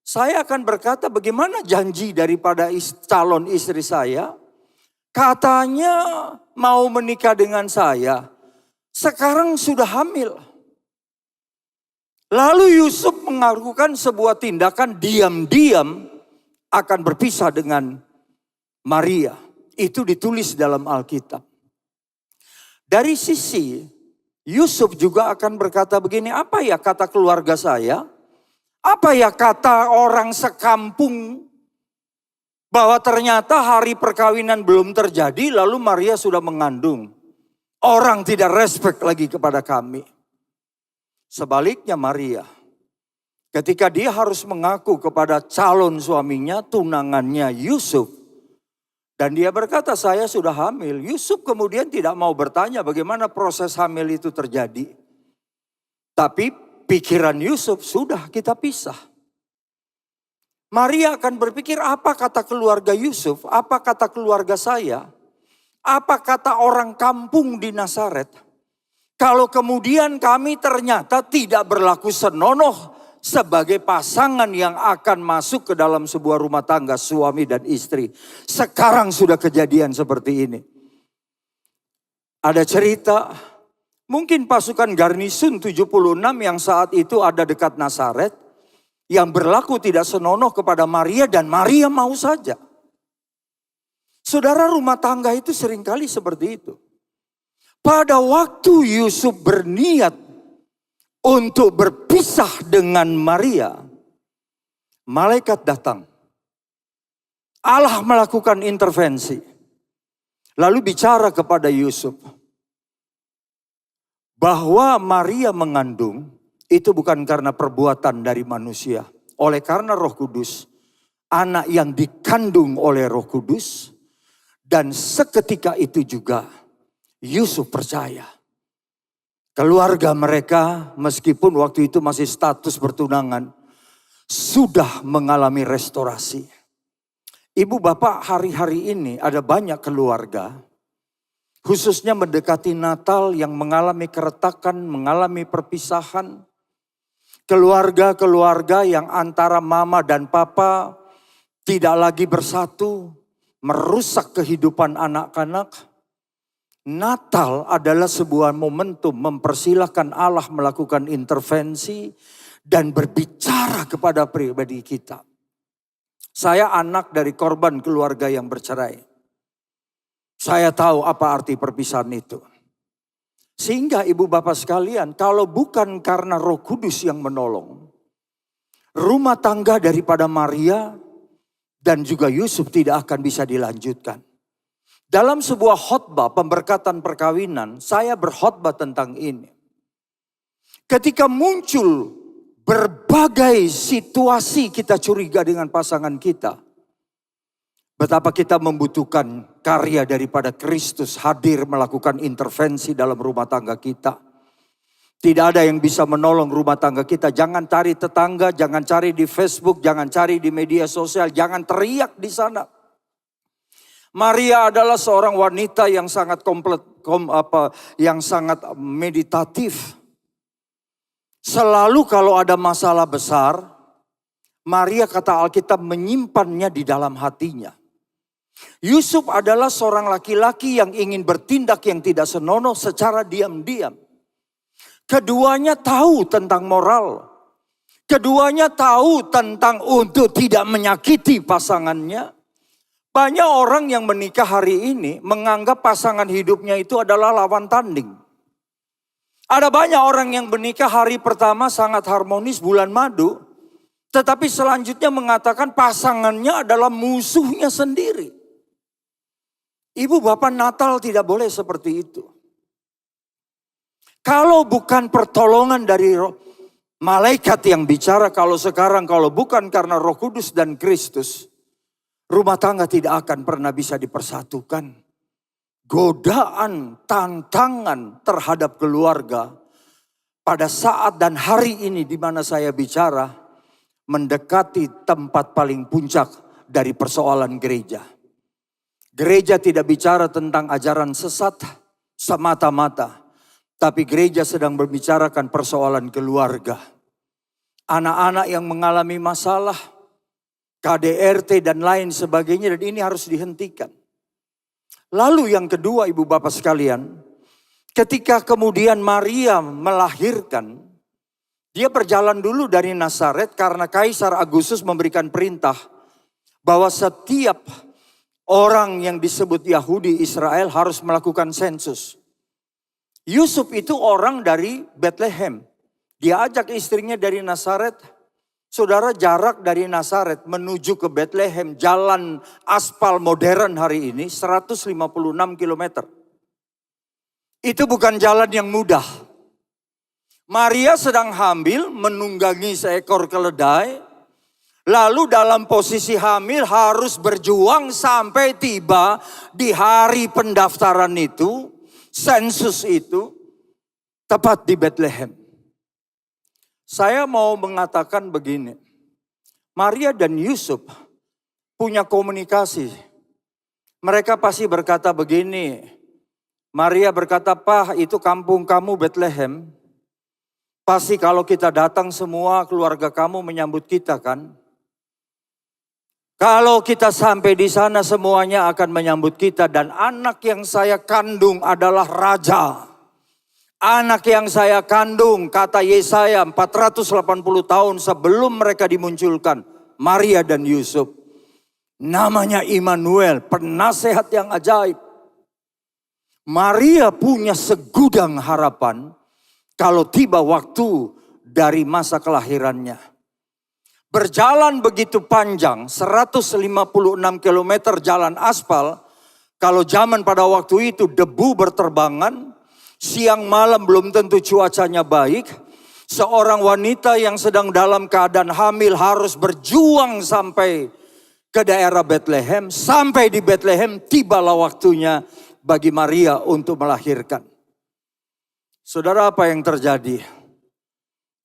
saya akan berkata bagaimana janji daripada calon istri saya? Katanya mau menikah dengan saya. Sekarang sudah hamil. Lalu Yusuf melakukan sebuah tindakan diam-diam akan berpisah dengan Maria. Itu ditulis dalam Alkitab. Dari sisi Yusuf juga akan berkata begini, apa ya kata keluarga saya? Apa ya kata orang sekampung bahwa ternyata hari perkawinan belum terjadi lalu Maria sudah mengandung. Orang tidak respect lagi kepada kami. Sebaliknya Maria, ketika dia harus mengaku kepada calon suaminya, tunangannya Yusuf. Dan dia berkata saya sudah hamil. Yusuf kemudian tidak mau bertanya bagaimana proses hamil itu terjadi. Tapi pikiran Yusuf sudah kita pisah. Maria akan berpikir apa kata keluarga Yusuf, apa kata keluarga saya. Apa kata orang kampung di Nazaret? Kalau kemudian kami ternyata tidak berlaku senonoh sebagai pasangan yang akan masuk ke dalam sebuah rumah tangga suami dan istri. Sekarang sudah kejadian seperti ini. Ada cerita, mungkin pasukan garnisun 76 yang saat itu ada dekat Nazaret. Yang berlaku tidak senonoh kepada Maria dan Maria mau saja. Saudara, rumah tangga itu seringkali seperti itu. Pada waktu Yusuf berniat untuk berpisah dengan Maria, malaikat datang. Allah melakukan intervensi. Lalu bicara kepada Yusuf. Bahwa Maria mengandung itu bukan karena perbuatan dari manusia. Oleh karena Roh Kudus, anak yang dikandung oleh Roh Kudus. Dan seketika itu juga Yusuf percaya. Keluarga mereka meskipun waktu itu masih status bertunangan, sudah mengalami restorasi. Ibu bapak, hari-hari ini ada banyak keluarga, khususnya mendekati Natal, yang mengalami keretakan, mengalami perpisahan. Keluarga-keluarga yang antara mama dan papa tidak lagi bersatu, merusak kehidupan anak-anak. Natal adalah sebuah momentum mempersilahkan Allah melakukan intervensi dan berbicara kepada pribadi kita. Saya anak dari korban keluarga yang bercerai. Saya tahu apa arti perpisahan itu. Sehingga ibu bapak sekalian, kalau bukan karena Roh Kudus yang menolong, rumah tangga daripada Maria dan juga Yusuf tidak akan bisa dilanjutkan. Dalam sebuah khotbah pemberkatan perkawinan, saya berkhotbah tentang ini. Ketika muncul berbagai situasi kita curiga dengan pasangan kita, betapa kita membutuhkan karya daripada Kristus hadir melakukan intervensi dalam rumah tangga kita. Tidak ada yang bisa menolong rumah tangga kita. Jangan cari tetangga, jangan cari di Facebook, jangan cari di media sosial, jangan teriak di sana. Maria adalah seorang wanita yang sangat yang sangat meditatif. Selalu kalau ada masalah besar, Maria kata Alkitab menyimpannya di dalam hatinya. Yusuf adalah seorang laki-laki yang ingin bertindak yang tidak senonoh secara diam-diam. Keduanya tahu tentang moral. Keduanya tahu tentang untuk tidak menyakiti pasangannya. Banyak orang yang menikah hari ini menganggap pasangan hidupnya itu adalah lawan tanding. Ada banyak orang yang menikah hari pertama sangat harmonis, bulan madu. Tetapi selanjutnya mengatakan pasangannya adalah musuhnya sendiri. Ibu bapak, Natal tidak boleh seperti itu. Kalau bukan pertolongan dari malaikat yang bicara, kalau bukan karena Roh Kudus dan Kristus, rumah tangga tidak akan pernah bisa dipersatukan. Godaan, tantangan terhadap keluarga pada saat dan hari ini di mana saya bicara mendekati tempat paling puncak dari persoalan gereja. Gereja tidak bicara tentang ajaran sesat semata-mata, tapi gereja sedang membicarakan persoalan keluarga. Anak-anak yang mengalami masalah, KDRT dan lain sebagainya, dan ini harus dihentikan. Lalu yang kedua ibu bapak sekalian, ketika kemudian Maria melahirkan, dia berjalan dulu dari Nazaret karena Kaisar Agustus memberikan perintah bahwa setiap orang yang disebut Yahudi Israel harus melakukan sensus. Yusuf itu orang dari Bethlehem. Dia ajak istrinya dari Nazaret. Saudara, jarak dari Nazaret menuju ke Bethlehem, jalan aspal modern hari ini 156 km. Itu bukan jalan yang mudah. Maria sedang hamil, menunggangi seekor keledai. Lalu dalam posisi hamil harus berjuang sampai tiba di hari pendaftaran itu, sensus itu, tepat di Bethlehem. Saya mau mengatakan begini, Maria dan Yusuf punya komunikasi. Mereka pasti berkata begini, Maria berkata, "Pak, itu kampung kamu Bethlehem. Pasti kalau kita datang semua keluarga kamu menyambut kita kan? Kalau kita sampai di sana semuanya akan menyambut kita dan anak yang saya kandung adalah raja. Anak yang saya kandung, kata Yesaya 480 tahun sebelum mereka dimunculkan, Maria dan Yusuf. Namanya Immanuel, penasehat yang ajaib." Maria punya segudang harapan kalau tiba waktu dari masa kelahirannya. Berjalan begitu panjang, 156 km jalan aspal. Kalau zaman pada waktu itu debu berterbangan, siang malam belum tentu cuacanya baik. Seorang wanita yang sedang dalam keadaan hamil harus berjuang sampai ke daerah Bethlehem. Sampai di Bethlehem tibalah waktunya bagi Maria untuk melahirkan. Saudara, apa yang terjadi?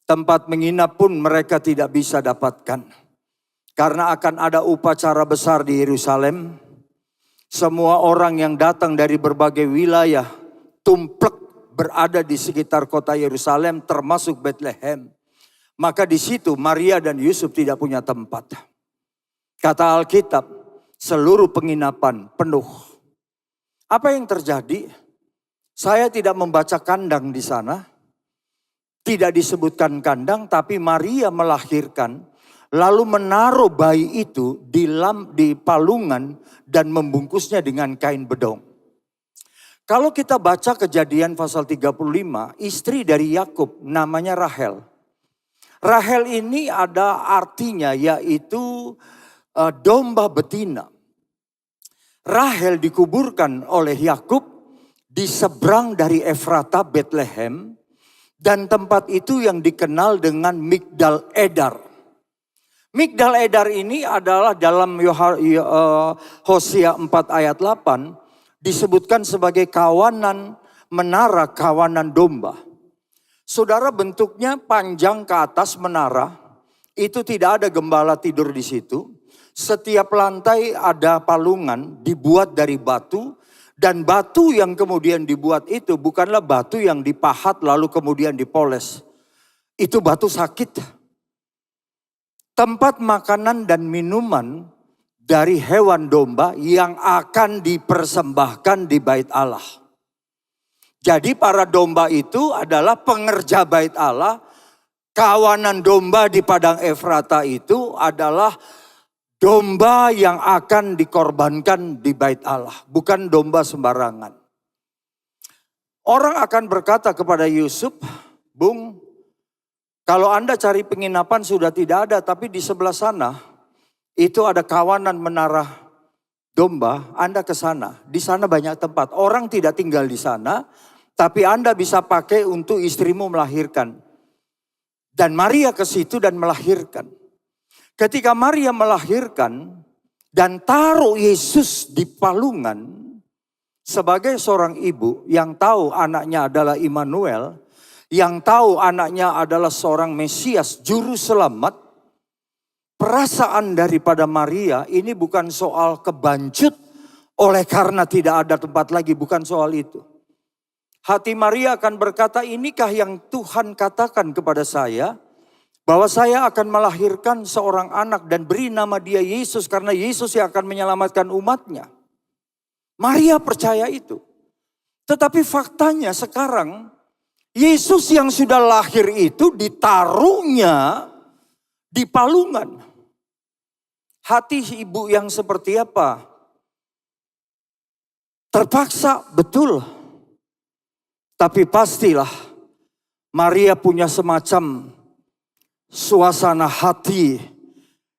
Tempat menginap pun mereka tidak bisa dapatkan. Karena akan ada upacara besar di Yerusalem. Semua orang yang datang dari berbagai wilayah tumplek berada di sekitar kota Yerusalem termasuk Bethlehem. Maka di situ Maria dan Yusuf tidak punya tempat. Kata Alkitab, seluruh penginapan penuh. Apa yang terjadi? Saya tidak membaca kandang di sana. Tidak disebutkan kandang, tapi Maria melahirkan. Lalu menaruh bayi itu di palungan dan membungkusnya dengan kain bedong. Kalau kita baca Kejadian pasal 35, istri dari Yakub namanya Rahel. Rahel ini ada artinya yaitu domba betina. Rahel dikuburkan oleh Yakub di seberang dari Efrata, Bethlehem. Dan tempat itu yang dikenal dengan Migdal Edar. Migdal Edar ini adalah dalam Hosea 4 ayat 8 disebutkan sebagai kawanan menara, kawanan domba. Saudara, bentuknya panjang ke atas menara, itu tidak ada gembala tidur di situ. Setiap lantai ada palungan dibuat dari batu, dan batu yang kemudian dibuat itu bukanlah batu yang dipahat lalu kemudian dipoles. Itu batu sakit. Tempat makanan dan minuman dari hewan domba yang akan dipersembahkan di bait Allah. Jadi para domba itu adalah pengerja bait Allah. Kawanan domba di padang Efrata itu adalah domba yang akan dikorbankan di bait Allah. Bukan domba sembarangan. Orang akan berkata kepada Yusuf, Bung, kalau Anda cari penginapan sudah tidak ada, tapi di sebelah sana itu ada kawanan menara domba, Anda ke sana. Di sana banyak tempat. Orang tidak tinggal di sana, tapi Anda bisa pakai untuk istrimu melahirkan. Dan Maria ke situ dan melahirkan. Ketika Maria melahirkan dan taruh Yesus di palungan, sebagai seorang ibu yang tahu anaknya adalah Immanuel, yang tahu anaknya adalah seorang Mesias, juru selamat, perasaan daripada Maria ini bukan soal kebancut oleh karena tidak ada tempat lagi, bukan soal itu. Hati Maria akan berkata, inikah yang Tuhan katakan kepada saya, bahwa saya akan melahirkan seorang anak dan beri nama dia Yesus karena Yesus yang akan menyelamatkan umatnya. Maria percaya itu. Tetapi faktanya sekarang Yesus yang sudah lahir itu ditaruhnya di palungan. Hati ibu yang seperti apa? Terpaksa, betul. Tapi pastilah Maria punya semacam suasana hati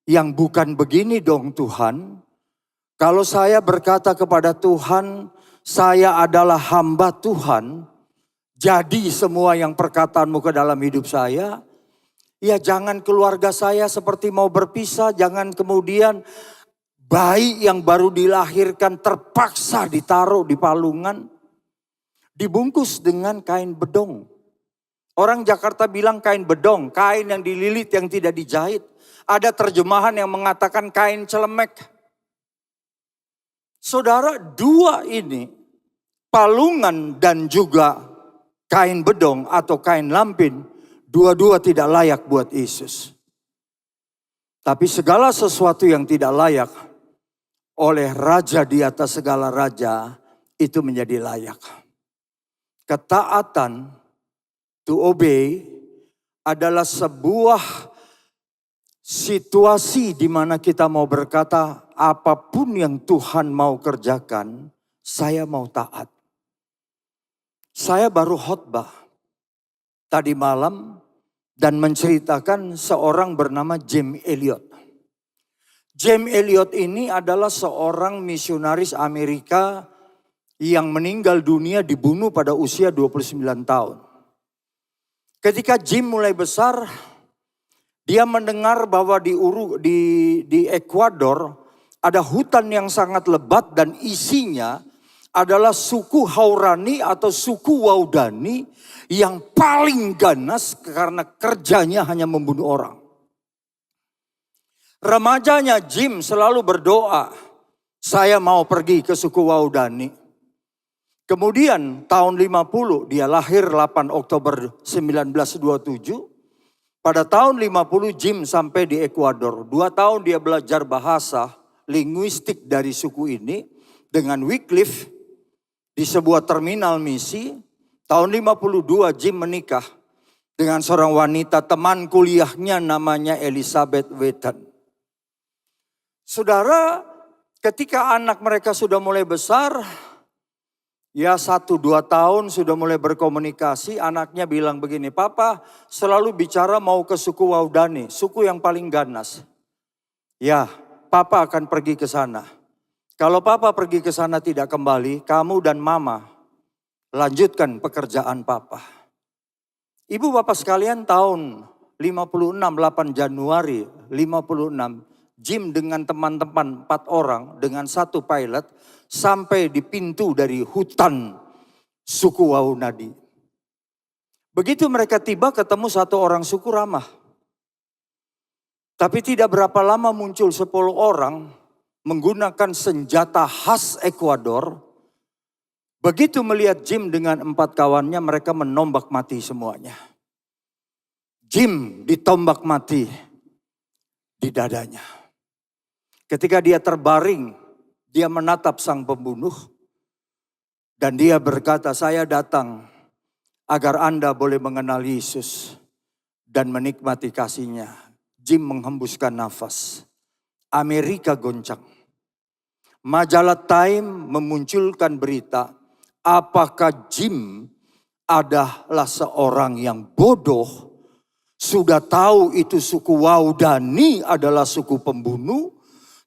yang bukan begini dong Tuhan. Kalau saya berkata kepada Tuhan, saya adalah hamba Tuhan, jadi semua yang perkataanmu ke dalam hidup saya, ya jangan keluarga saya seperti mau berpisah, jangan kemudian bayi yang baru dilahirkan terpaksa ditaruh di palungan, dibungkus dengan kain bedong. Orang Jakarta bilang kain bedong, kain yang dililit yang tidak dijahit. Ada terjemahan yang mengatakan kain celemek. Saudara, dua ini, palungan dan juga kain bedong atau kain lampin, dua-dua tidak layak buat Yesus. Tapi segala sesuatu yang tidak layak oleh raja di atas segala raja itu menjadi layak. Ketaatan, to obey, adalah sebuah situasi di mana kita mau berkata, apapun yang Tuhan mau kerjakan, saya mau taat. Saya baru khotbah tadi malam dan menceritakan seorang bernama James Elliot. James Elliot ini adalah seorang misionaris Amerika yang meninggal dunia dibunuh pada usia 29 tahun. Ketika Jim mulai besar, dia mendengar bahwa di Ekuador ada hutan yang sangat lebat dan isinya adalah suku Haurani atau suku Waudani yang paling ganas karena kerjanya hanya membunuh orang. Remajanya Jim selalu berdoa, saya mau pergi ke suku Waudani. Kemudian tahun 50 dia lahir 8 Oktober 1927. Pada tahun 50 Jim sampai di Ekuador. 2 tahun dia belajar bahasa linguistik dari suku ini dengan Wycliffe di sebuah terminal misi. Tahun 52 Jim menikah dengan seorang wanita teman kuliahnya namanya Elizabeth Wheaton. Saudara, ketika anak mereka sudah mulai besar, ya 1-2 tahun sudah mulai berkomunikasi, anaknya bilang begini, Papa selalu bicara mau ke suku Waudani, suku yang paling ganas. Ya, Papa akan pergi ke sana. Kalau Papa pergi ke sana tidak kembali, kamu dan Mama lanjutkan pekerjaan Papa. Ibu Bapak sekalian, tahun 56, 8 Januari 56, Jim dengan teman-teman 4 orang dengan 1 pilot sampai di pintu dari hutan suku Waunadi. Begitu mereka tiba ketemu 1 orang suku ramah. Tapi tidak berapa lama muncul 10 orang menggunakan senjata khas Ekuador. Begitu melihat Jim dengan 4 kawannya, mereka menombak mati semuanya. Jim ditombak mati di dadanya. Ketika dia terbaring, dia menatap sang pembunuh. Dan dia berkata, saya datang agar Anda boleh mengenal Yesus dan menikmati kasih-Nya. Jim menghembuskan nafas. Amerika goncang. Majalah Time memunculkan berita, apakah Jim adalah seorang yang bodoh, sudah tahu itu suku Waudani adalah suku pembunuh,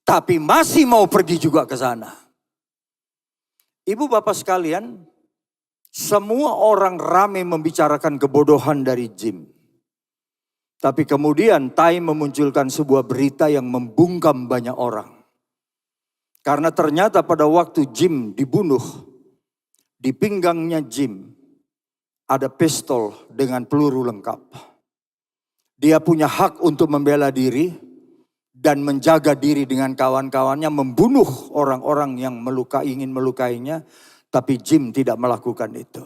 tapi masih mau pergi juga ke sana. Ibu Bapak sekalian, semua orang ramai membicarakan kebodohan dari Jim. Tapi kemudian Time memunculkan sebuah berita yang membungkam banyak orang. Karena ternyata pada waktu Jim dibunuh, di pinggangnya Jim ada pistol dengan peluru lengkap. Dia punya hak untuk membela diri dan menjaga diri dengan kawan-kawannya, membunuh orang-orang yang ingin melukainya. Tapi Jim tidak melakukan itu.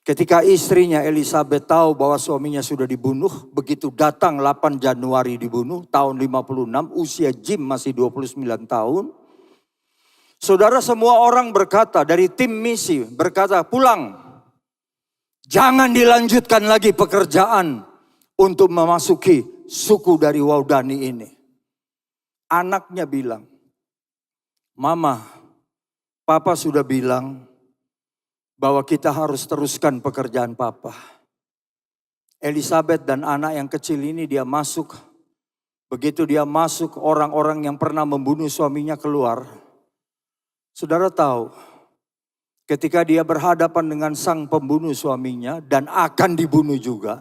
Ketika istrinya Elizabeth tahu bahwa suaminya sudah dibunuh, begitu datang 8 Januari dibunuh, tahun 56, usia Jim masih 29 tahun. Saudara, semua orang berkata, dari tim misi berkata, pulang. Jangan dilanjutkan lagi pekerjaan untuk memasuki suku dari Waudani ini. Anaknya bilang, Mama, Papa sudah bilang bahwa kita harus teruskan pekerjaan Papa. Elizabeth dan anak yang kecil ini dia masuk. Begitu dia masuk, orang-orang yang pernah membunuh suaminya keluar. Saudara tahu, ketika dia berhadapan dengan sang pembunuh suaminya dan akan dibunuh juga,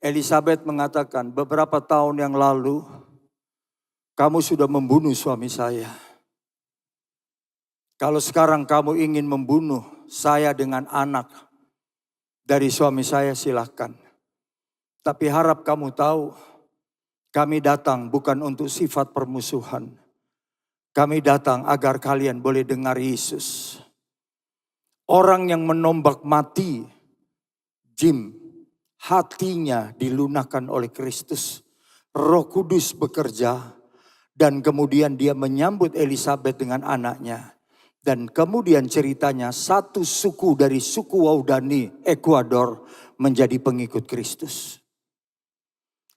Elizabeth mengatakan, beberapa tahun yang lalu kamu sudah membunuh suami saya. Kalau sekarang kamu ingin membunuh saya dengan anak dari suami saya, silakan. Tapi harap kamu tahu, kami datang bukan untuk sifat permusuhan. Kami datang agar kalian boleh dengar Yesus. Orang yang menombak mati Jim, hatinya dilunakkan oleh Kristus. Roh Kudus bekerja dan kemudian dia menyambut Elizabeth dengan anaknya. Dan kemudian ceritanya satu suku dari suku Waudani, Ekuador, menjadi pengikut Kristus.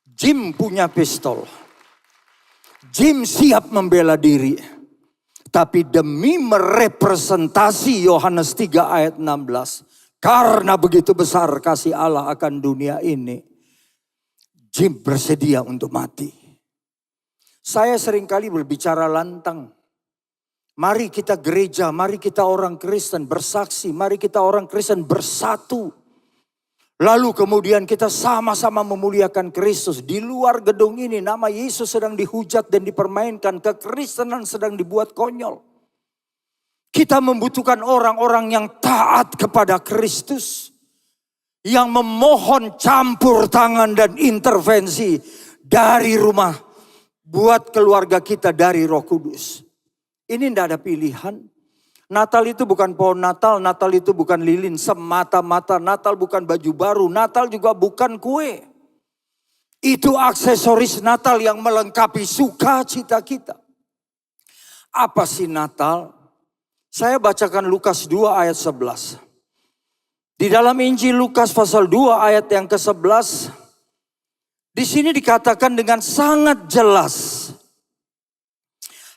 Jim punya pistol. Jim siap membela diri. Tapi demi merepresentasi Yohanes 3 ayat 16. Karena begitu besar kasih Allah akan dunia ini. Jim bersedia untuk mati. Saya seringkali berbicara lantang. Mari kita gereja, mari kita orang Kristen bersaksi, mari kita orang Kristen bersatu. Lalu kemudian kita sama-sama memuliakan Kristus. Di luar gedung ini nama Yesus sedang dihujat dan dipermainkan. Kekristenan sedang dibuat konyol. Kita membutuhkan orang-orang yang taat kepada Kristus. Yang memohon campur tangan dan intervensi dari rumah. Buat keluarga kita dari Roh Kudus. Ini tidak ada pilihan. Natal itu bukan pohon Natal, Natal itu bukan lilin semata-mata. Natal bukan baju baru, Natal juga bukan kue. Itu aksesoris Natal yang melengkapi sukacita kita. Apa sih Natal? Saya bacakan Lukas 2 ayat 11. Di dalam Injil Lukas pasal 2 ayat yang ke-11. Di sini dikatakan dengan sangat jelas.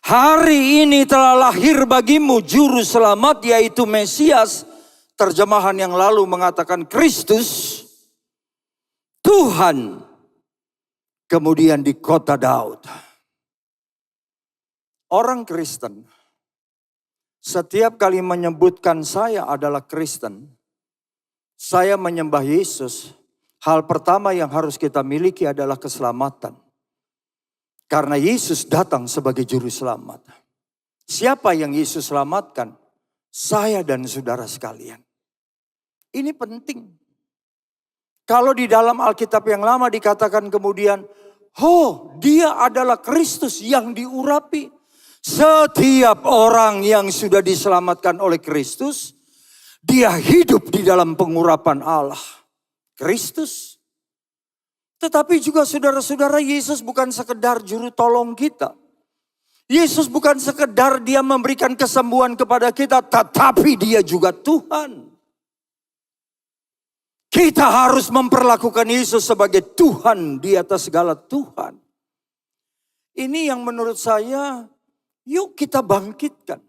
Hari ini telah lahir bagimu juru selamat yaitu Mesias. Terjemahan yang lalu mengatakan Kristus. Tuhan. Kemudian di kota Daud. Orang Kristen. Setiap kali menyebutkan saya adalah Kristen, saya menyembah Yesus, hal pertama yang harus kita miliki adalah keselamatan. Karena Yesus datang sebagai juru selamat. Siapa yang Yesus selamatkan? Saya dan saudara sekalian. Ini penting. Kalau di dalam Alkitab yang lama dikatakan kemudian, oh dia adalah Kristus yang diurapi. Setiap orang yang sudah diselamatkan oleh Kristus, dia hidup di dalam pengurapan Allah. Kristus. Tetapi juga saudara-saudara, Yesus bukan sekedar juru tolong kita. Yesus bukan sekedar dia memberikan kesembuhan kepada kita, tetapi dia juga Tuhan. Kita harus memperlakukan Yesus sebagai Tuhan di atas segala Tuhan. Ini yang menurut saya, yuk kita bangkitkan.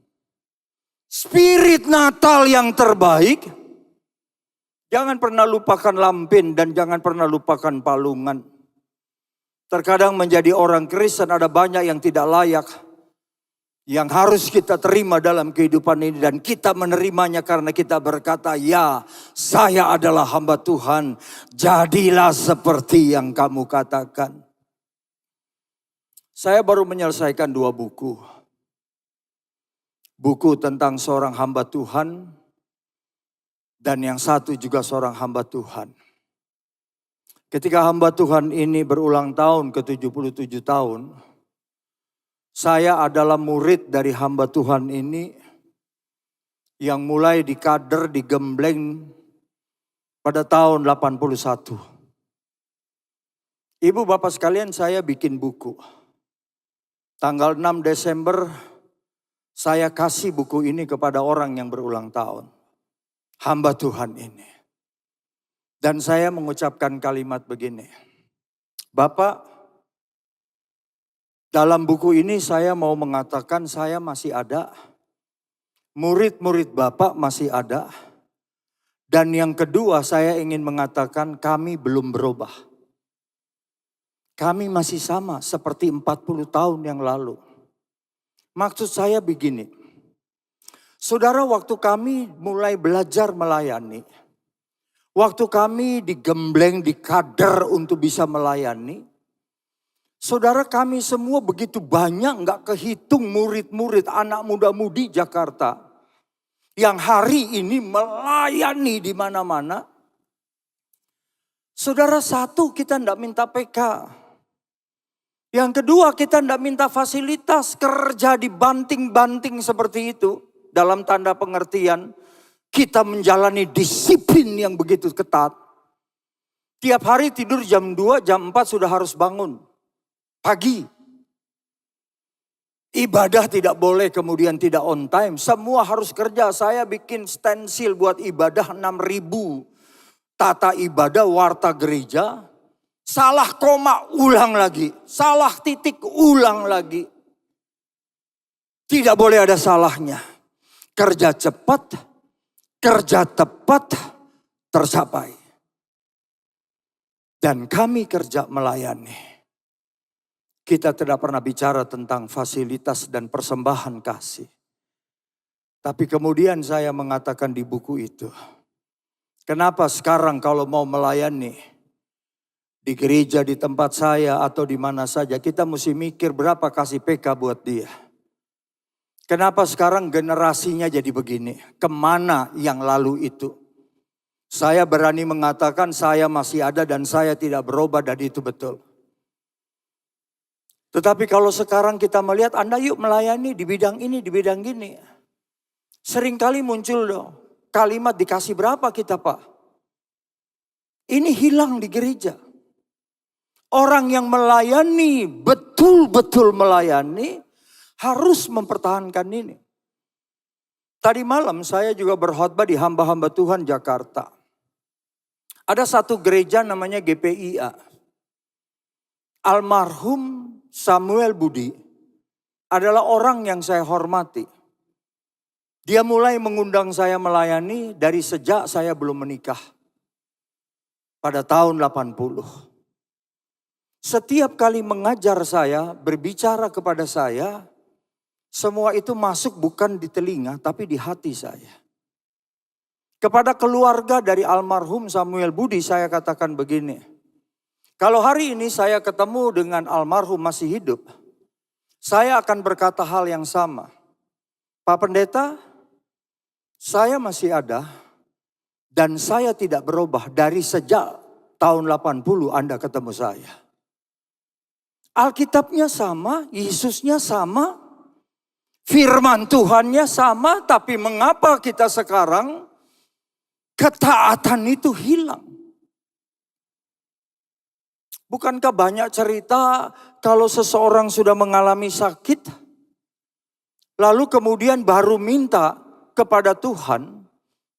Spirit Natal yang terbaik. Jangan pernah lupakan lampin dan jangan pernah lupakan palungan. Terkadang menjadi orang Kristen ada banyak yang tidak layak. Yang harus kita terima dalam kehidupan ini. Dan kita menerimanya karena kita berkata, ya saya adalah hamba Tuhan. Jadilah seperti yang kamu katakan. Saya baru menyelesaikan 2 buku. Buku tentang seorang hamba Tuhan. Dan yang satu juga seorang hamba Tuhan. Ketika hamba Tuhan ini berulang tahun ke 77 tahun. Saya adalah murid dari hamba Tuhan ini. Yang mulai dikader, digembleng pada tahun 81. Ibu bapak sekalian, saya bikin buku. Tanggal 6 Desember saya kasih buku ini kepada orang yang berulang tahun. Hamba Tuhan ini. Dan saya mengucapkan kalimat begini. Bapak, dalam buku ini saya mau mengatakan saya masih ada. Murid-murid Bapak masih ada. Dan yang kedua saya ingin mengatakan kami belum berubah. Kami masih sama seperti 40 tahun yang lalu. Maksud saya begini. Saudara, waktu kami mulai belajar melayani, waktu kami digembleng, dikader untuk bisa melayani, saudara kami semua begitu banyak gak kehitung murid-murid anak muda-mudi Jakarta yang hari ini melayani di mana-mana. Saudara, satu, kita gak minta PK. Yang kedua, kita gak minta fasilitas kerja dibanting-banting seperti itu. Dalam tanda pengertian, kita menjalani disiplin yang begitu ketat. Tiap hari tidur jam 2, jam 4 sudah harus bangun. Pagi. Ibadah tidak boleh kemudian tidak on time. Semua harus kerja. Saya bikin stensil buat ibadah 6.000. Tata ibadah, warta gereja. Salah koma, ulang lagi. Salah titik, ulang lagi. Tidak boleh ada salahnya. Kerja cepat, kerja tepat, tercapai. Dan kami kerja melayani. Kita tidak pernah bicara tentang fasilitas dan persembahan kasih. Tapi kemudian saya mengatakan di buku itu. Kenapa sekarang kalau mau melayani di gereja, di tempat saya atau di mana saja, kita mesti mikir berapa kasih PK buat dia. Kenapa sekarang generasinya jadi begini? Kemana yang lalu itu? Saya berani mengatakan saya masih ada dan saya tidak berubah dan itu betul. Tetapi kalau sekarang kita melihat Anda yuk melayani di bidang ini, di bidang gini. Seringkali muncul dong kalimat dikasih berapa kita Pak? Ini hilang di gereja. Orang yang melayani, betul-betul melayani, harus mempertahankan ini. Tadi malam saya juga berkhotbah di hamba-hamba Tuhan Jakarta. Ada satu gereja namanya GPIA. Almarhum Samuel Budi adalah orang yang saya hormati. Dia mulai mengundang saya melayani dari sejak saya belum menikah. Pada tahun 80. Setiap kali mengajar saya, berbicara kepada saya, semua itu masuk bukan di telinga tapi di hati saya. Kepada keluarga dari almarhum Samuel Budi saya katakan begini. Kalau hari ini saya ketemu dengan almarhum masih hidup, saya akan berkata hal yang sama. Pak Pendeta, saya masih ada dan saya tidak berubah dari sejak tahun 80 Anda ketemu saya. Alkitabnya sama, Yesusnya sama, firman Tuhannya sama, tapi mengapa kita sekarang ketaatan itu hilang? Bukankah banyak cerita kalau seseorang sudah mengalami sakit, lalu kemudian baru minta kepada Tuhan,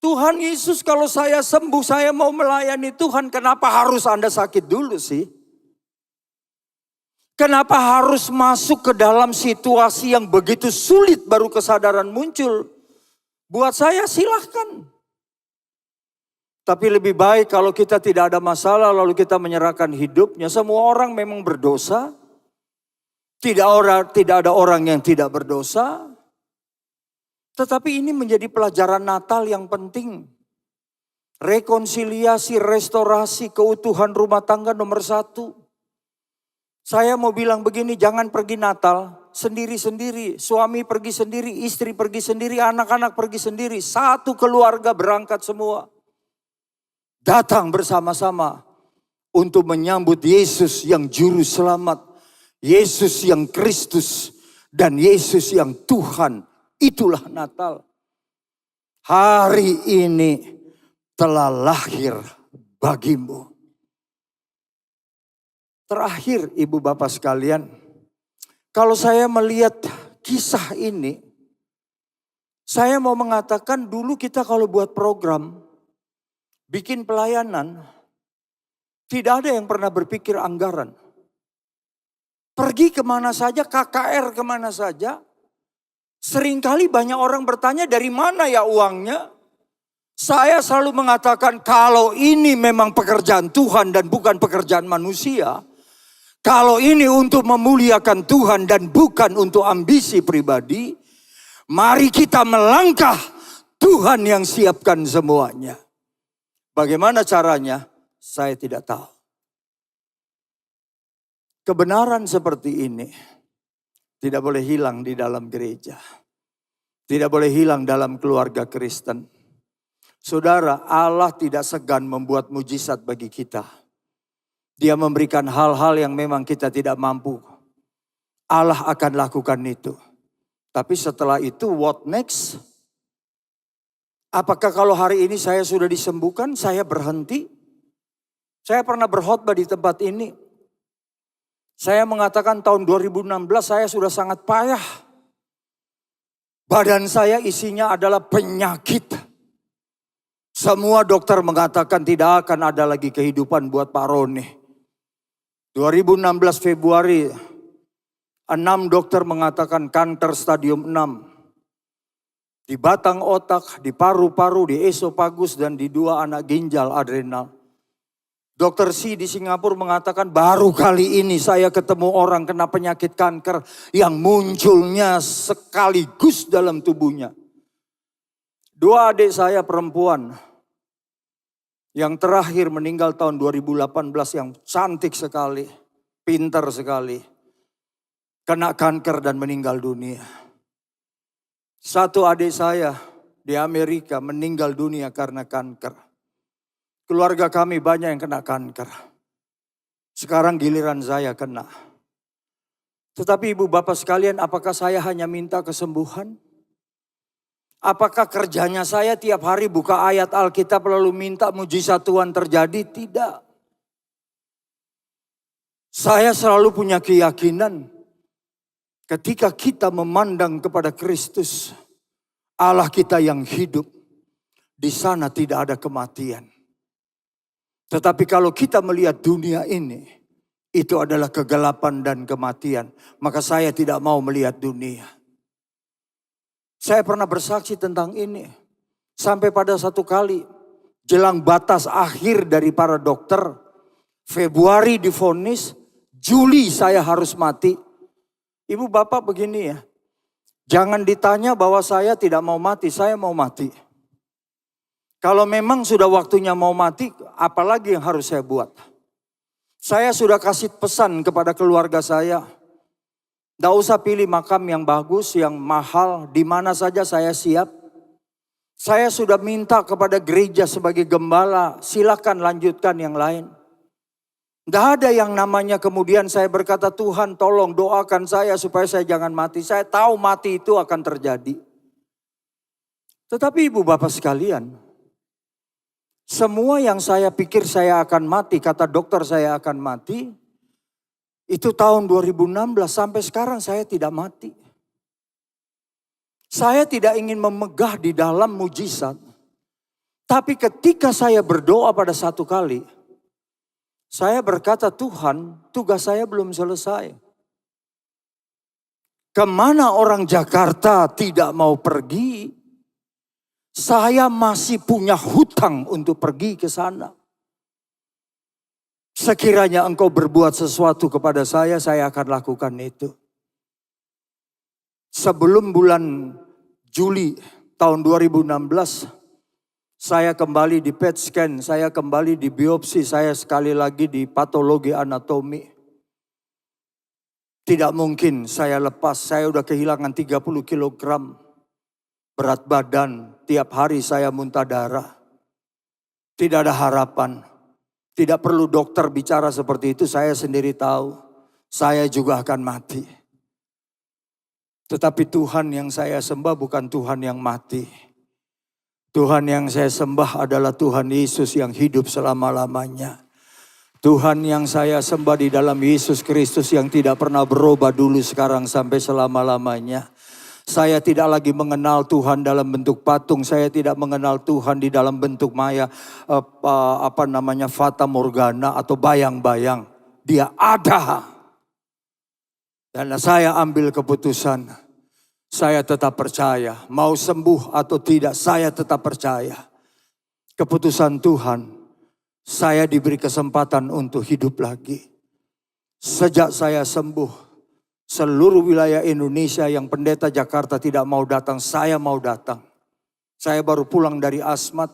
Tuhan Yesus kalau saya sembuh, saya mau melayani Tuhan, kenapa harus Anda sakit dulu sih? Kenapa harus masuk ke dalam situasi yang begitu sulit baru kesadaran muncul? Buat saya silahkan. Tapi lebih baik kalau kita tidak ada masalah lalu kita menyerahkan hidupnya. Semua orang memang berdosa. Tidak ada orang yang tidak berdosa. Tetapi ini menjadi pelajaran Natal yang penting. Rekonsiliasi, restorasi, keutuhan rumah tangga nomor 1. Saya mau bilang begini, jangan pergi Natal sendiri-sendiri. Suami pergi sendiri, istri pergi sendiri, anak-anak pergi sendiri. Satu keluarga berangkat semua. Datang bersama-sama untuk menyambut Yesus yang juru selamat. Yesus yang Kristus dan Yesus yang Tuhan. Itulah Natal. Hari ini telah lahir bagimu. Terakhir ibu bapak sekalian, kalau saya melihat kisah ini, saya mau mengatakan dulu kita kalau buat program, bikin pelayanan, tidak ada yang pernah berpikir anggaran. Pergi kemana saja, KKR kemana saja. Seringkali banyak orang bertanya dari mana ya uangnya. Saya selalu mengatakan kalau ini memang pekerjaan Tuhan dan bukan pekerjaan manusia. Kalau ini untuk memuliakan Tuhan dan bukan untuk ambisi pribadi. Mari kita melangkah, Tuhan yang siapkan semuanya. Bagaimana caranya? Saya tidak tahu. Kebenaran seperti ini tidak boleh hilang di dalam gereja. Tidak boleh hilang dalam keluarga Kristen. Saudara, Allah tidak segan membuat mujizat bagi kita. Dia memberikan hal-hal yang memang kita tidak mampu. Allah akan lakukan itu. Tapi setelah itu, what next? Apakah kalau hari ini saya sudah disembuhkan, saya berhenti? Saya pernah berkhotbah di tempat ini. Saya mengatakan tahun 2016 saya sudah sangat payah. Badan saya isinya adalah penyakit. Semua dokter mengatakan tidak akan ada lagi kehidupan buat Pak Roni. 2016 Februari, 6 dokter mengatakan kanker stadium 6. Di batang otak, di paru-paru, di esofagus, dan di 2 anak ginjal adrenal. Dokter C di Singapura mengatakan baru kali ini saya ketemu orang kena penyakit kanker yang munculnya sekaligus dalam tubuhnya. 2 adik saya perempuan yang terakhir meninggal tahun 2018 yang cantik sekali, pintar sekali, kena kanker dan meninggal dunia. Satu adik saya di Amerika meninggal dunia karena kanker. Keluarga kami banyak yang kena kanker. Sekarang giliran saya kena. Tetapi ibu bapak sekalian, apakah saya hanya minta kesembuhan? Apakah kerjanya saya tiap hari buka ayat Alkitab lalu minta mujizat Tuhan terjadi? Tidak. Saya selalu punya keyakinan ketika kita memandang kepada Kristus, Allah kita yang hidup, di sana tidak ada kematian. Tetapi kalau kita melihat dunia ini, itu adalah kegelapan dan kematian. Maka saya tidak mau melihat dunia. Saya pernah bersaksi tentang ini. Sampai pada satu kali, jelang batas akhir dari para dokter, Februari divonis, Juli saya harus mati. Ibu bapak begini ya, jangan ditanya bahwa saya tidak mau mati, saya mau mati. Kalau memang sudah waktunya mau mati, apalagi yang harus saya buat? Saya sudah kasih pesan kepada keluarga saya. Tidak usah pilih makam yang bagus, yang mahal, di mana saja saya siap. Saya sudah minta kepada gereja sebagai gembala, silakan lanjutkan yang lain. Tidak ada yang namanya kemudian saya berkata, Tuhan tolong doakan saya supaya saya jangan mati. Saya tahu mati itu akan terjadi. Tetapi ibu bapak sekalian, semua yang saya pikir saya akan mati, kata dokter saya akan mati, itu tahun 2016 sampai sekarang saya tidak mati. Saya tidak ingin memegah di dalam mujizat. Tapi ketika saya berdoa pada satu kali, saya berkata, Tuhan, tugas saya belum selesai. Kemana orang Jakarta tidak mau pergi, saya masih punya hutang untuk pergi ke sana. Sekiranya engkau berbuat sesuatu kepada saya akan lakukan itu. Sebelum bulan Juli tahun 2016, saya kembali di PET scan, saya kembali di biopsi, saya sekali lagi di patologi anatomi. Tidak mungkin saya lepas, saya udah kehilangan 30 kilogram. Berat badan, tiap hari saya muntah darah. Tidak ada harapan. Tidak perlu dokter bicara seperti itu, saya sendiri tahu. Saya juga akan mati. Tetapi Tuhan yang saya sembah bukan Tuhan yang mati. Tuhan yang saya sembah adalah Tuhan Yesus yang hidup selama-lamanya. Tuhan yang saya sembah di dalam Yesus Kristus yang tidak pernah berubah dulu, sekarang sampai selama-lamanya. Saya tidak lagi mengenal Tuhan dalam bentuk patung. Saya tidak mengenal Tuhan di dalam bentuk maya, fata morgana atau bayang-bayang. Dia ada. Dan saya ambil keputusan. Saya tetap percaya. Mau sembuh atau tidak, saya tetap percaya. Keputusan Tuhan. Saya diberi kesempatan untuk hidup lagi. Sejak saya sembuh, seluruh wilayah Indonesia yang pendeta Jakarta tidak mau datang, saya mau datang. Saya baru pulang dari Asmat.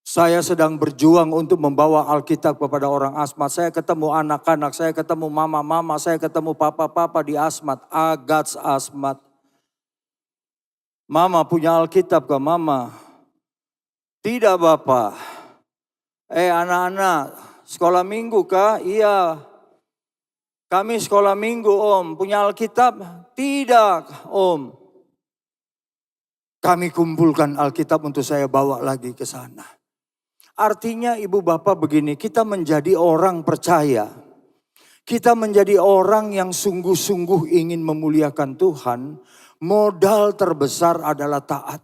Saya sedang berjuang untuk membawa Alkitab kepada orang Asmat. Saya ketemu anak-anak, saya ketemu mama-mama, saya ketemu papa-papa di Asmat. Agats Asmat. Mama punya Alkitab ke mama? Tidak Bapak. Anak-anak, sekolah minggu kah? Iya. Kami sekolah minggu Om, punya Alkitab? Tidak Om. Kami kumpulkan Alkitab untuk saya bawa lagi ke sana. Artinya ibu bapak begini, kita menjadi orang percaya. Kita menjadi orang yang sungguh-sungguh ingin memuliakan Tuhan. Modal terbesar adalah taat.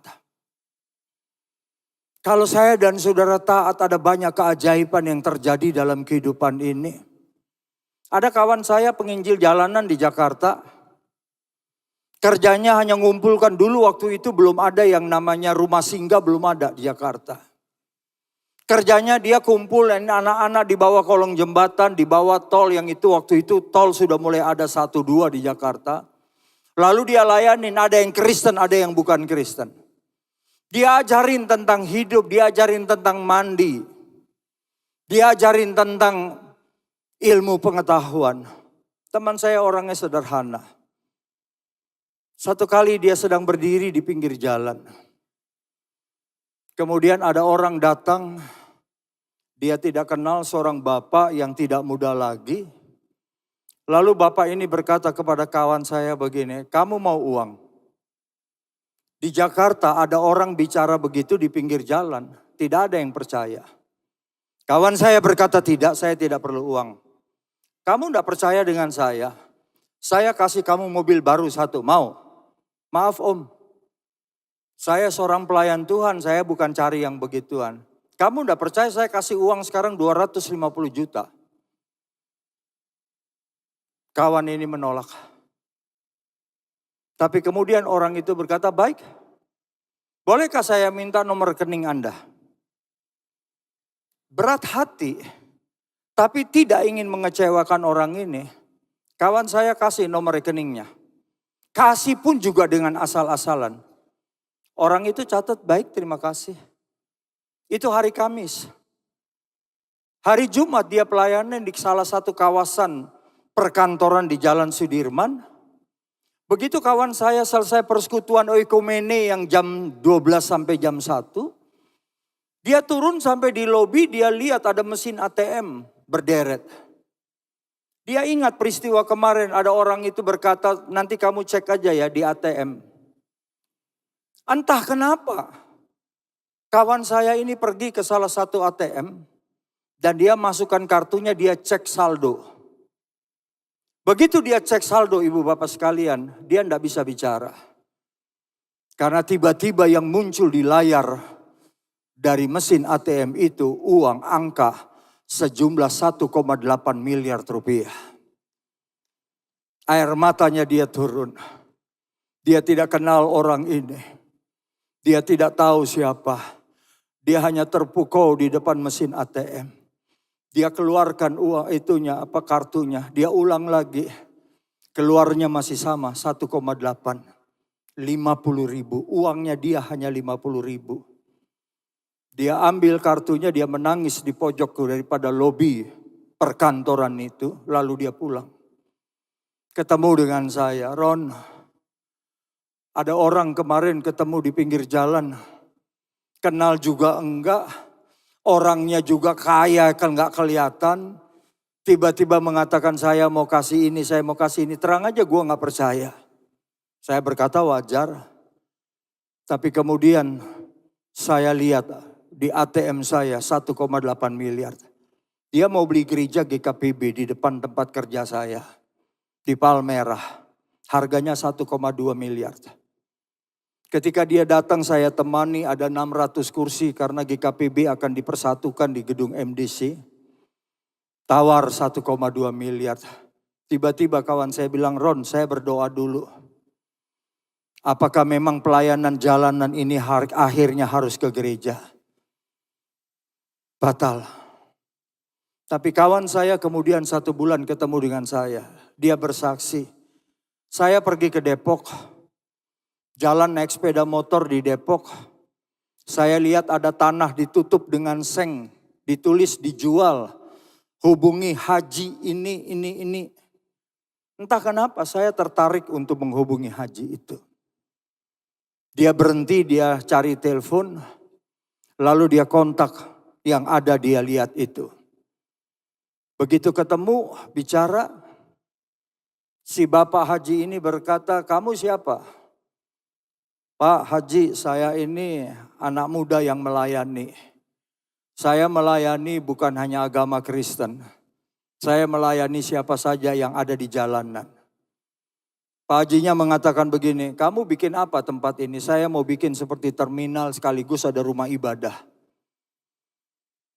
Kalau saya dan saudara taat, ada banyak keajaiban yang terjadi dalam kehidupan ini. Ada kawan saya penginjil jalanan di Jakarta. Kerjanya hanya ngumpulkan, dulu waktu itu belum ada yang namanya rumah singgah, belum ada di Jakarta. Kerjanya dia kumpulin anak-anak di bawah kolong jembatan, di bawah tol yang itu waktu itu tol sudah mulai ada 1-2 di Jakarta. Lalu dia layanin, ada yang Kristen, ada yang bukan Kristen. Dia ajarin tentang hidup, dia ajarin tentang mandi. Dia ajarin tentang ilmu pengetahuan. Teman saya orangnya sederhana. Satu kali dia sedang berdiri di pinggir jalan. Kemudian ada orang datang, dia tidak kenal, seorang bapak yang tidak muda lagi. Lalu bapak ini berkata kepada kawan saya begini, kamu mau uang? Di Jakarta ada orang bicara begitu di pinggir jalan, tidak ada yang percaya. Kawan saya berkata tidak, saya tidak perlu uang. Kamu tidak percaya dengan saya kasih kamu mobil baru satu, mau? Maaf om, saya seorang pelayan Tuhan, saya bukan cari yang begituan. Kamu tidak percaya saya kasih uang sekarang 250 juta. Kawan ini menolak. Tapi kemudian orang itu berkata, baik, bolehkah saya minta nomor rekening Anda? Berat hati, tapi tidak ingin mengecewakan orang ini. Kawan saya kasih nomor rekeningnya. Kasih pun juga dengan asal-asalan. Orang itu catat, baik terima kasih. Itu hari Kamis. Hari Jumat dia pelayanan di salah satu kawasan perkantoran di Jalan Sudirman. Begitu kawan saya selesai persekutuan oikumene yang jam 12 sampai jam 1. Dia turun sampai di lobi, dia lihat ada mesin ATM berderet. Dia ingat peristiwa kemarin, ada orang itu berkata, nanti kamu cek aja ya di ATM. Entah kenapa, kawan saya ini pergi ke salah satu ATM, dan dia masukkan kartunya, dia cek saldo. Begitu dia cek saldo ibu bapak sekalian, dia tidak bisa bicara. Karena tiba-tiba yang muncul di layar dari mesin ATM itu uang angka sejumlah 1,8 miliar rupiah. Air matanya dia turun. Dia tidak kenal orang ini. Dia tidak tahu siapa. Dia hanya terpukau di depan mesin ATM. Dia keluarkan uang itunya, kartunya. Dia ulang lagi. Keluarnya masih sama, 1,8. 50 ribu. Uangnya dia hanya 50 ribu. Dia ambil kartunya, dia menangis di pojok daripada lobi perkantoran itu. Lalu dia pulang. Ketemu dengan saya, Ron. Ada orang kemarin ketemu di pinggir jalan. Kenal juga enggak. Orangnya juga kaya, kan enggak kelihatan. Tiba-tiba mengatakan saya mau kasih ini, saya mau kasih ini. Terang aja gue enggak percaya. Saya berkata wajar. Tapi kemudian saya lihat di ATM saya 1,8 miliar. Dia mau beli gereja GKPB di depan tempat kerja saya. Di Palmerah. Harganya 1,2 miliar. Ketika dia datang saya temani, ada 600 kursi karena GKPB akan dipersatukan di gedung MDC. Tawar 1,2 miliar. Tiba-tiba kawan saya bilang, Ron saya berdoa dulu. Apakah memang pelayanan jalanan ini akhirnya harus ke gereja? Batal. Tapi kawan saya kemudian 1 bulan ketemu dengan saya. Dia bersaksi. Saya pergi ke Depok. Jalan naik sepeda motor di Depok. Saya lihat ada tanah ditutup dengan seng. Ditulis dijual. Hubungi haji ini. Entah kenapa saya tertarik untuk menghubungi haji itu. Dia berhenti, dia cari telepon. Lalu dia kontak. Yang ada dia lihat itu. Begitu ketemu, bicara. Si bapak haji ini berkata, kamu siapa? Pak Haji, saya ini anak muda yang melayani. Saya melayani bukan hanya agama Kristen. Saya melayani siapa saja yang ada di jalanan. Pak Hajinya mengatakan begini, kamu bikin apa tempat ini? Saya mau bikin seperti terminal sekaligus ada rumah ibadah.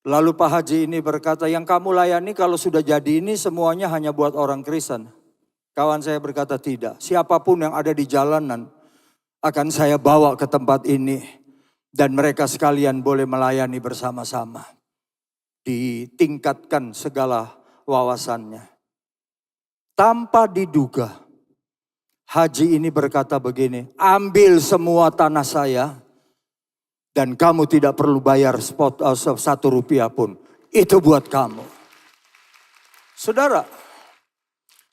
Lalu Pak Haji ini berkata, yang kamu layani kalau sudah jadi ini semuanya hanya buat orang Kristen. Kawan saya berkata tidak, siapapun yang ada di jalanan akan saya bawa ke tempat ini. Dan mereka sekalian boleh melayani bersama-sama. Ditingkatkan segala wawasannya. Tanpa diduga, Haji ini berkata begini, ambil semua tanah saya. Dan kamu tidak perlu bayar Rp1 pun. Itu buat kamu. Saudara,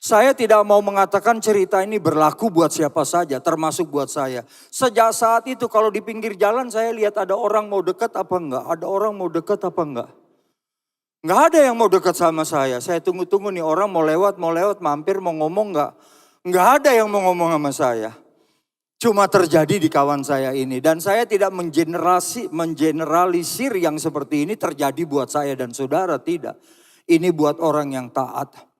Saya tidak mau mengatakan cerita ini berlaku buat siapa saja, termasuk buat saya. Sejak saat itu kalau di pinggir jalan saya lihat ada orang mau dekat apa enggak, ada orang mau dekat apa enggak. Enggak ada yang mau dekat sama saya. Saya tunggu-tunggu nih orang mau lewat, mampir, mau ngomong enggak. Enggak ada yang mau ngomong sama saya. Cuma terjadi di kawan saya ini. Dan saya tidak mengeneralisir yang seperti ini terjadi buat saya dan saudara, tidak. Ini buat orang yang taat.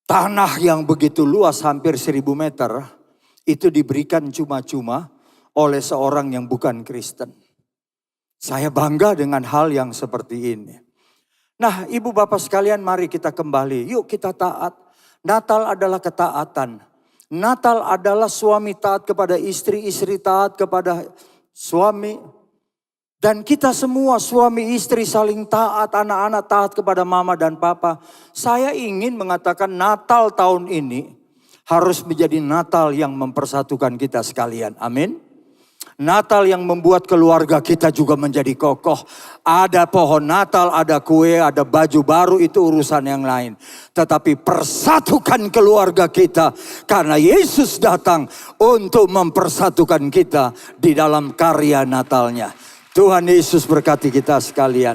Tanah yang begitu luas hampir 1000 meter itu diberikan cuma-cuma oleh seorang yang bukan Kristen. Saya bangga dengan hal yang seperti ini. Nah, ibu bapak sekalian, mari kita kembali. Yuk kita taat. Natal adalah ketaatan. Natal adalah suami taat kepada istri, istri taat kepada suami. Dan kita semua suami istri saling taat, anak-anak taat kepada mama dan papa. Saya ingin mengatakan Natal tahun ini harus menjadi Natal yang mempersatukan kita sekalian. Amin. Natal yang membuat keluarga kita juga menjadi kokoh. Ada pohon Natal, ada kue, ada baju baru, itu urusan yang lain. Tetapi persatukan keluarga kita karena Yesus datang untuk mempersatukan kita di dalam karya Natalnya. Tuhan Yesus berkati kita sekalian.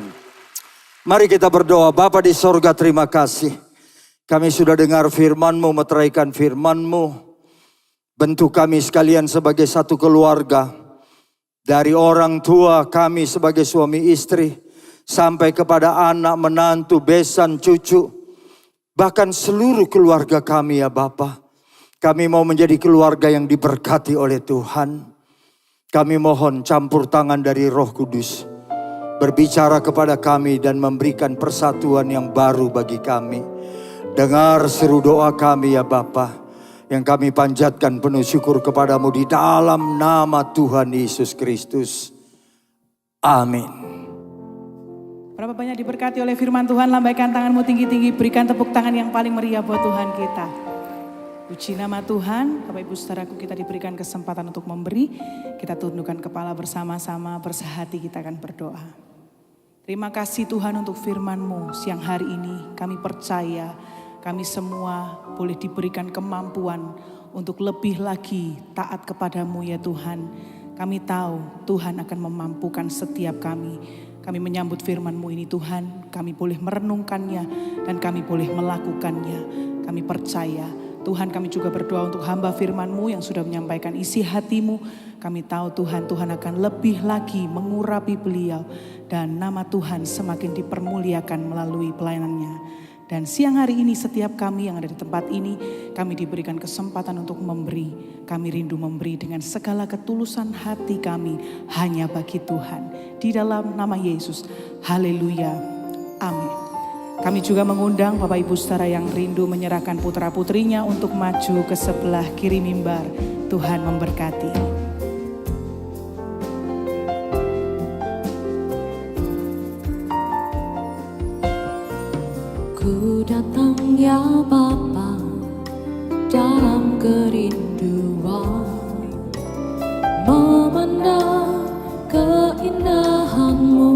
Mari kita berdoa. Bapa di sorga, terima kasih. Kami sudah dengar firman-Mu, meteraikan firman-Mu. Bentuk kami sekalian sebagai satu keluarga. Dari orang tua kami sebagai suami istri. Sampai kepada anak, menantu, besan, cucu. Bahkan seluruh keluarga kami ya Bapa. Kami mau menjadi keluarga yang diberkati oleh Tuhan. Kami mohon campur tangan dari Roh Kudus. Berbicara kepada kami dan memberikan persatuan yang baru bagi kami. Dengar seru doa kami ya Bapa. Yang kami panjatkan penuh syukur kepadamu di dalam nama Tuhan Yesus Kristus. Amin. Berapa banyak diberkati oleh firman Tuhan, lambaikan tanganmu tinggi-tinggi, berikan tepuk tangan yang paling meriah buat Tuhan kita. Puji nama Tuhan, Bapak Ibu Saudaraku, kita diberikan kesempatan untuk memberi. Kita tundukkan kepala bersama-sama, bersehati kita akan berdoa. Terima kasih Tuhan untuk firman-Mu siang hari ini. Kami percaya kami semua boleh diberikan kemampuan untuk lebih lagi taat kepadamu ya Tuhan. Kami tahu Tuhan akan memampukan setiap kami. Kami menyambut firman-Mu ini Tuhan, kami boleh merenungkannya dan kami boleh melakukannya. Kami percaya Tuhan, kami juga berdoa untuk hamba firman-Mu yang sudah menyampaikan isi hati-Mu. Kami tahu Tuhan, Tuhan akan lebih lagi mengurapi beliau. Dan nama Tuhan semakin dipermuliakan melalui pelayanannya. Dan siang hari ini setiap kami yang ada di tempat ini, kami diberikan kesempatan untuk memberi. Kami rindu memberi dengan segala ketulusan hati kami hanya bagi Tuhan. Di dalam nama Yesus, haleluya, amin. Kami juga mengundang Bapak Ibu Saudara yang rindu menyerahkan putra putrinya untuk maju ke sebelah kiri mimbar. Tuhan memberkati. Ku datang ya Bapa dalam kerinduan, memandang keindahan-Mu.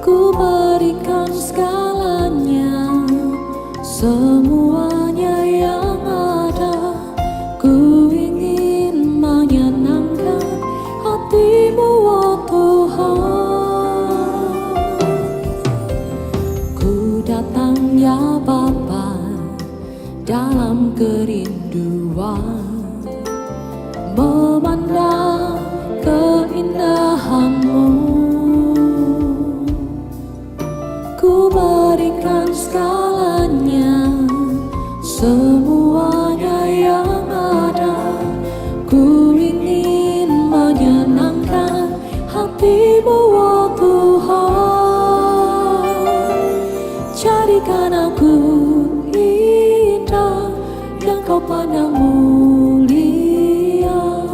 Ku berikan segalanya, semuanya yang ada. Ku ingin menyenangkan hati-Mu, oh Tuhan. Ku datang ya Bapa dalam kerinduan, memandang keindahan-Mu. Ku berikan segalanya, semuanya yang ada. Ku ingin menyenangkan hati-Mu, oh Tuhan. Jadikan aku indah yang Kau pandang mulia,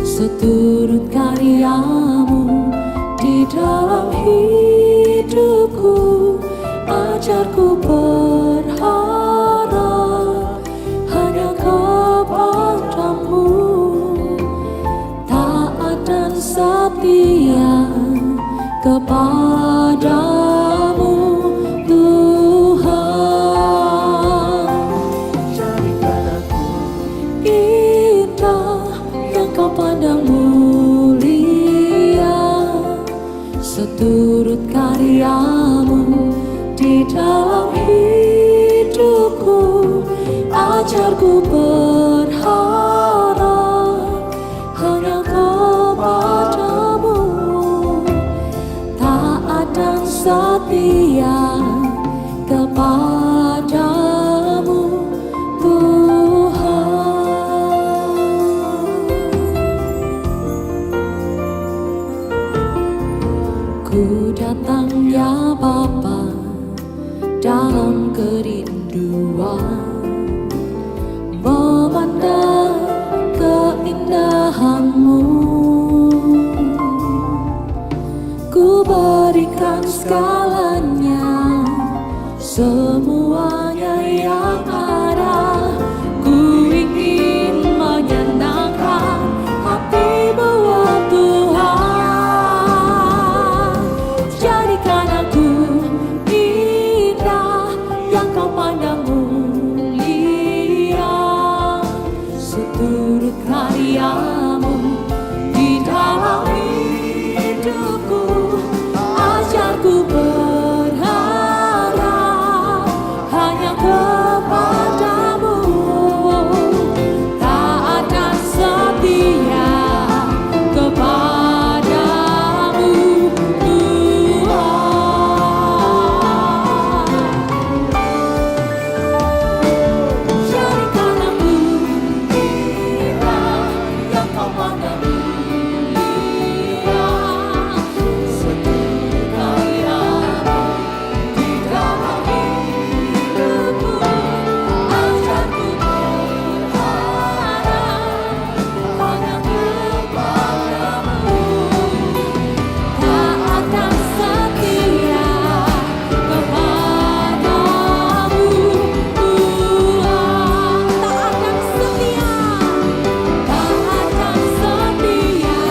seturut karya-Mu di dalam hidupku. Ajarku berharap hanya kepada-Mu, taat dan setia kepadamu Tuhan. mulia seturut karyamu di dalam hidupku. Ajarku berharap hanya kepadamu, taat dan setia kepadamu Tuhan. Ku datang ya Bapa dalam kerinduan, memandang keindahan-Mu. Ku berikan segalanya, semuanya yang ada. Ku ingin menyenangkan hati-Mu, oh Tuhan. Jadikan aku indah yang Kau pandang mulia, seturut karya-Mu di dalam hidupku. Ajarku berharap hanya kepadamu, taat dan setia kepadamu Tuhan. Jadikan aku indah yang Kau pandang mulia, seturut karya-Mu di dalam hidupku. Ajarku berharap hanya kepadamu, taat dan setia kepadamu Tuhan. Taat dan setia, taat dan setia,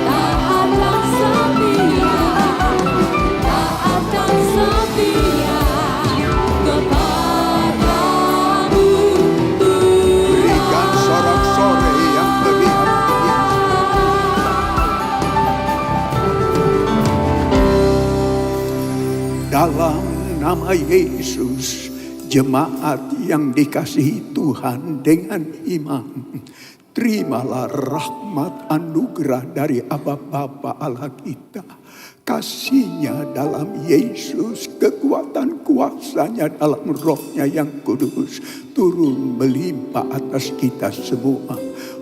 taat dan setia, taat dan setia kepadamu Berikan sorak-sorai yang berlihat-lihat. Dalam nama Yesus, jemaat yang dikasihi Tuhan dengan iman, terimalah rahmat anugerah dari Aba Bapa Allah kita. Kasih-Nya dalam Yesus, kekuatan kuasa-Nya dalam Roh-Nya yang kudus turun melimpah atas kita semua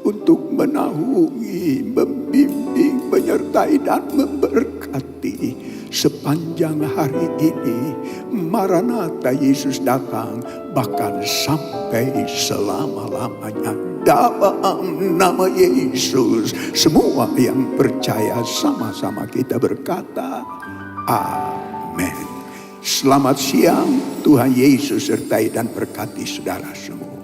untuk menaungi, membimbing, menyertai dan memberkati sepanjang hari ini. Maranatha, Yesus datang, bahkan sampai selama-lamanya. Dalam nama Yesus, semua yang percaya sama-sama kita berkata, amin. Selamat siang, Tuhan Yesus sertai dan berkati saudara semua.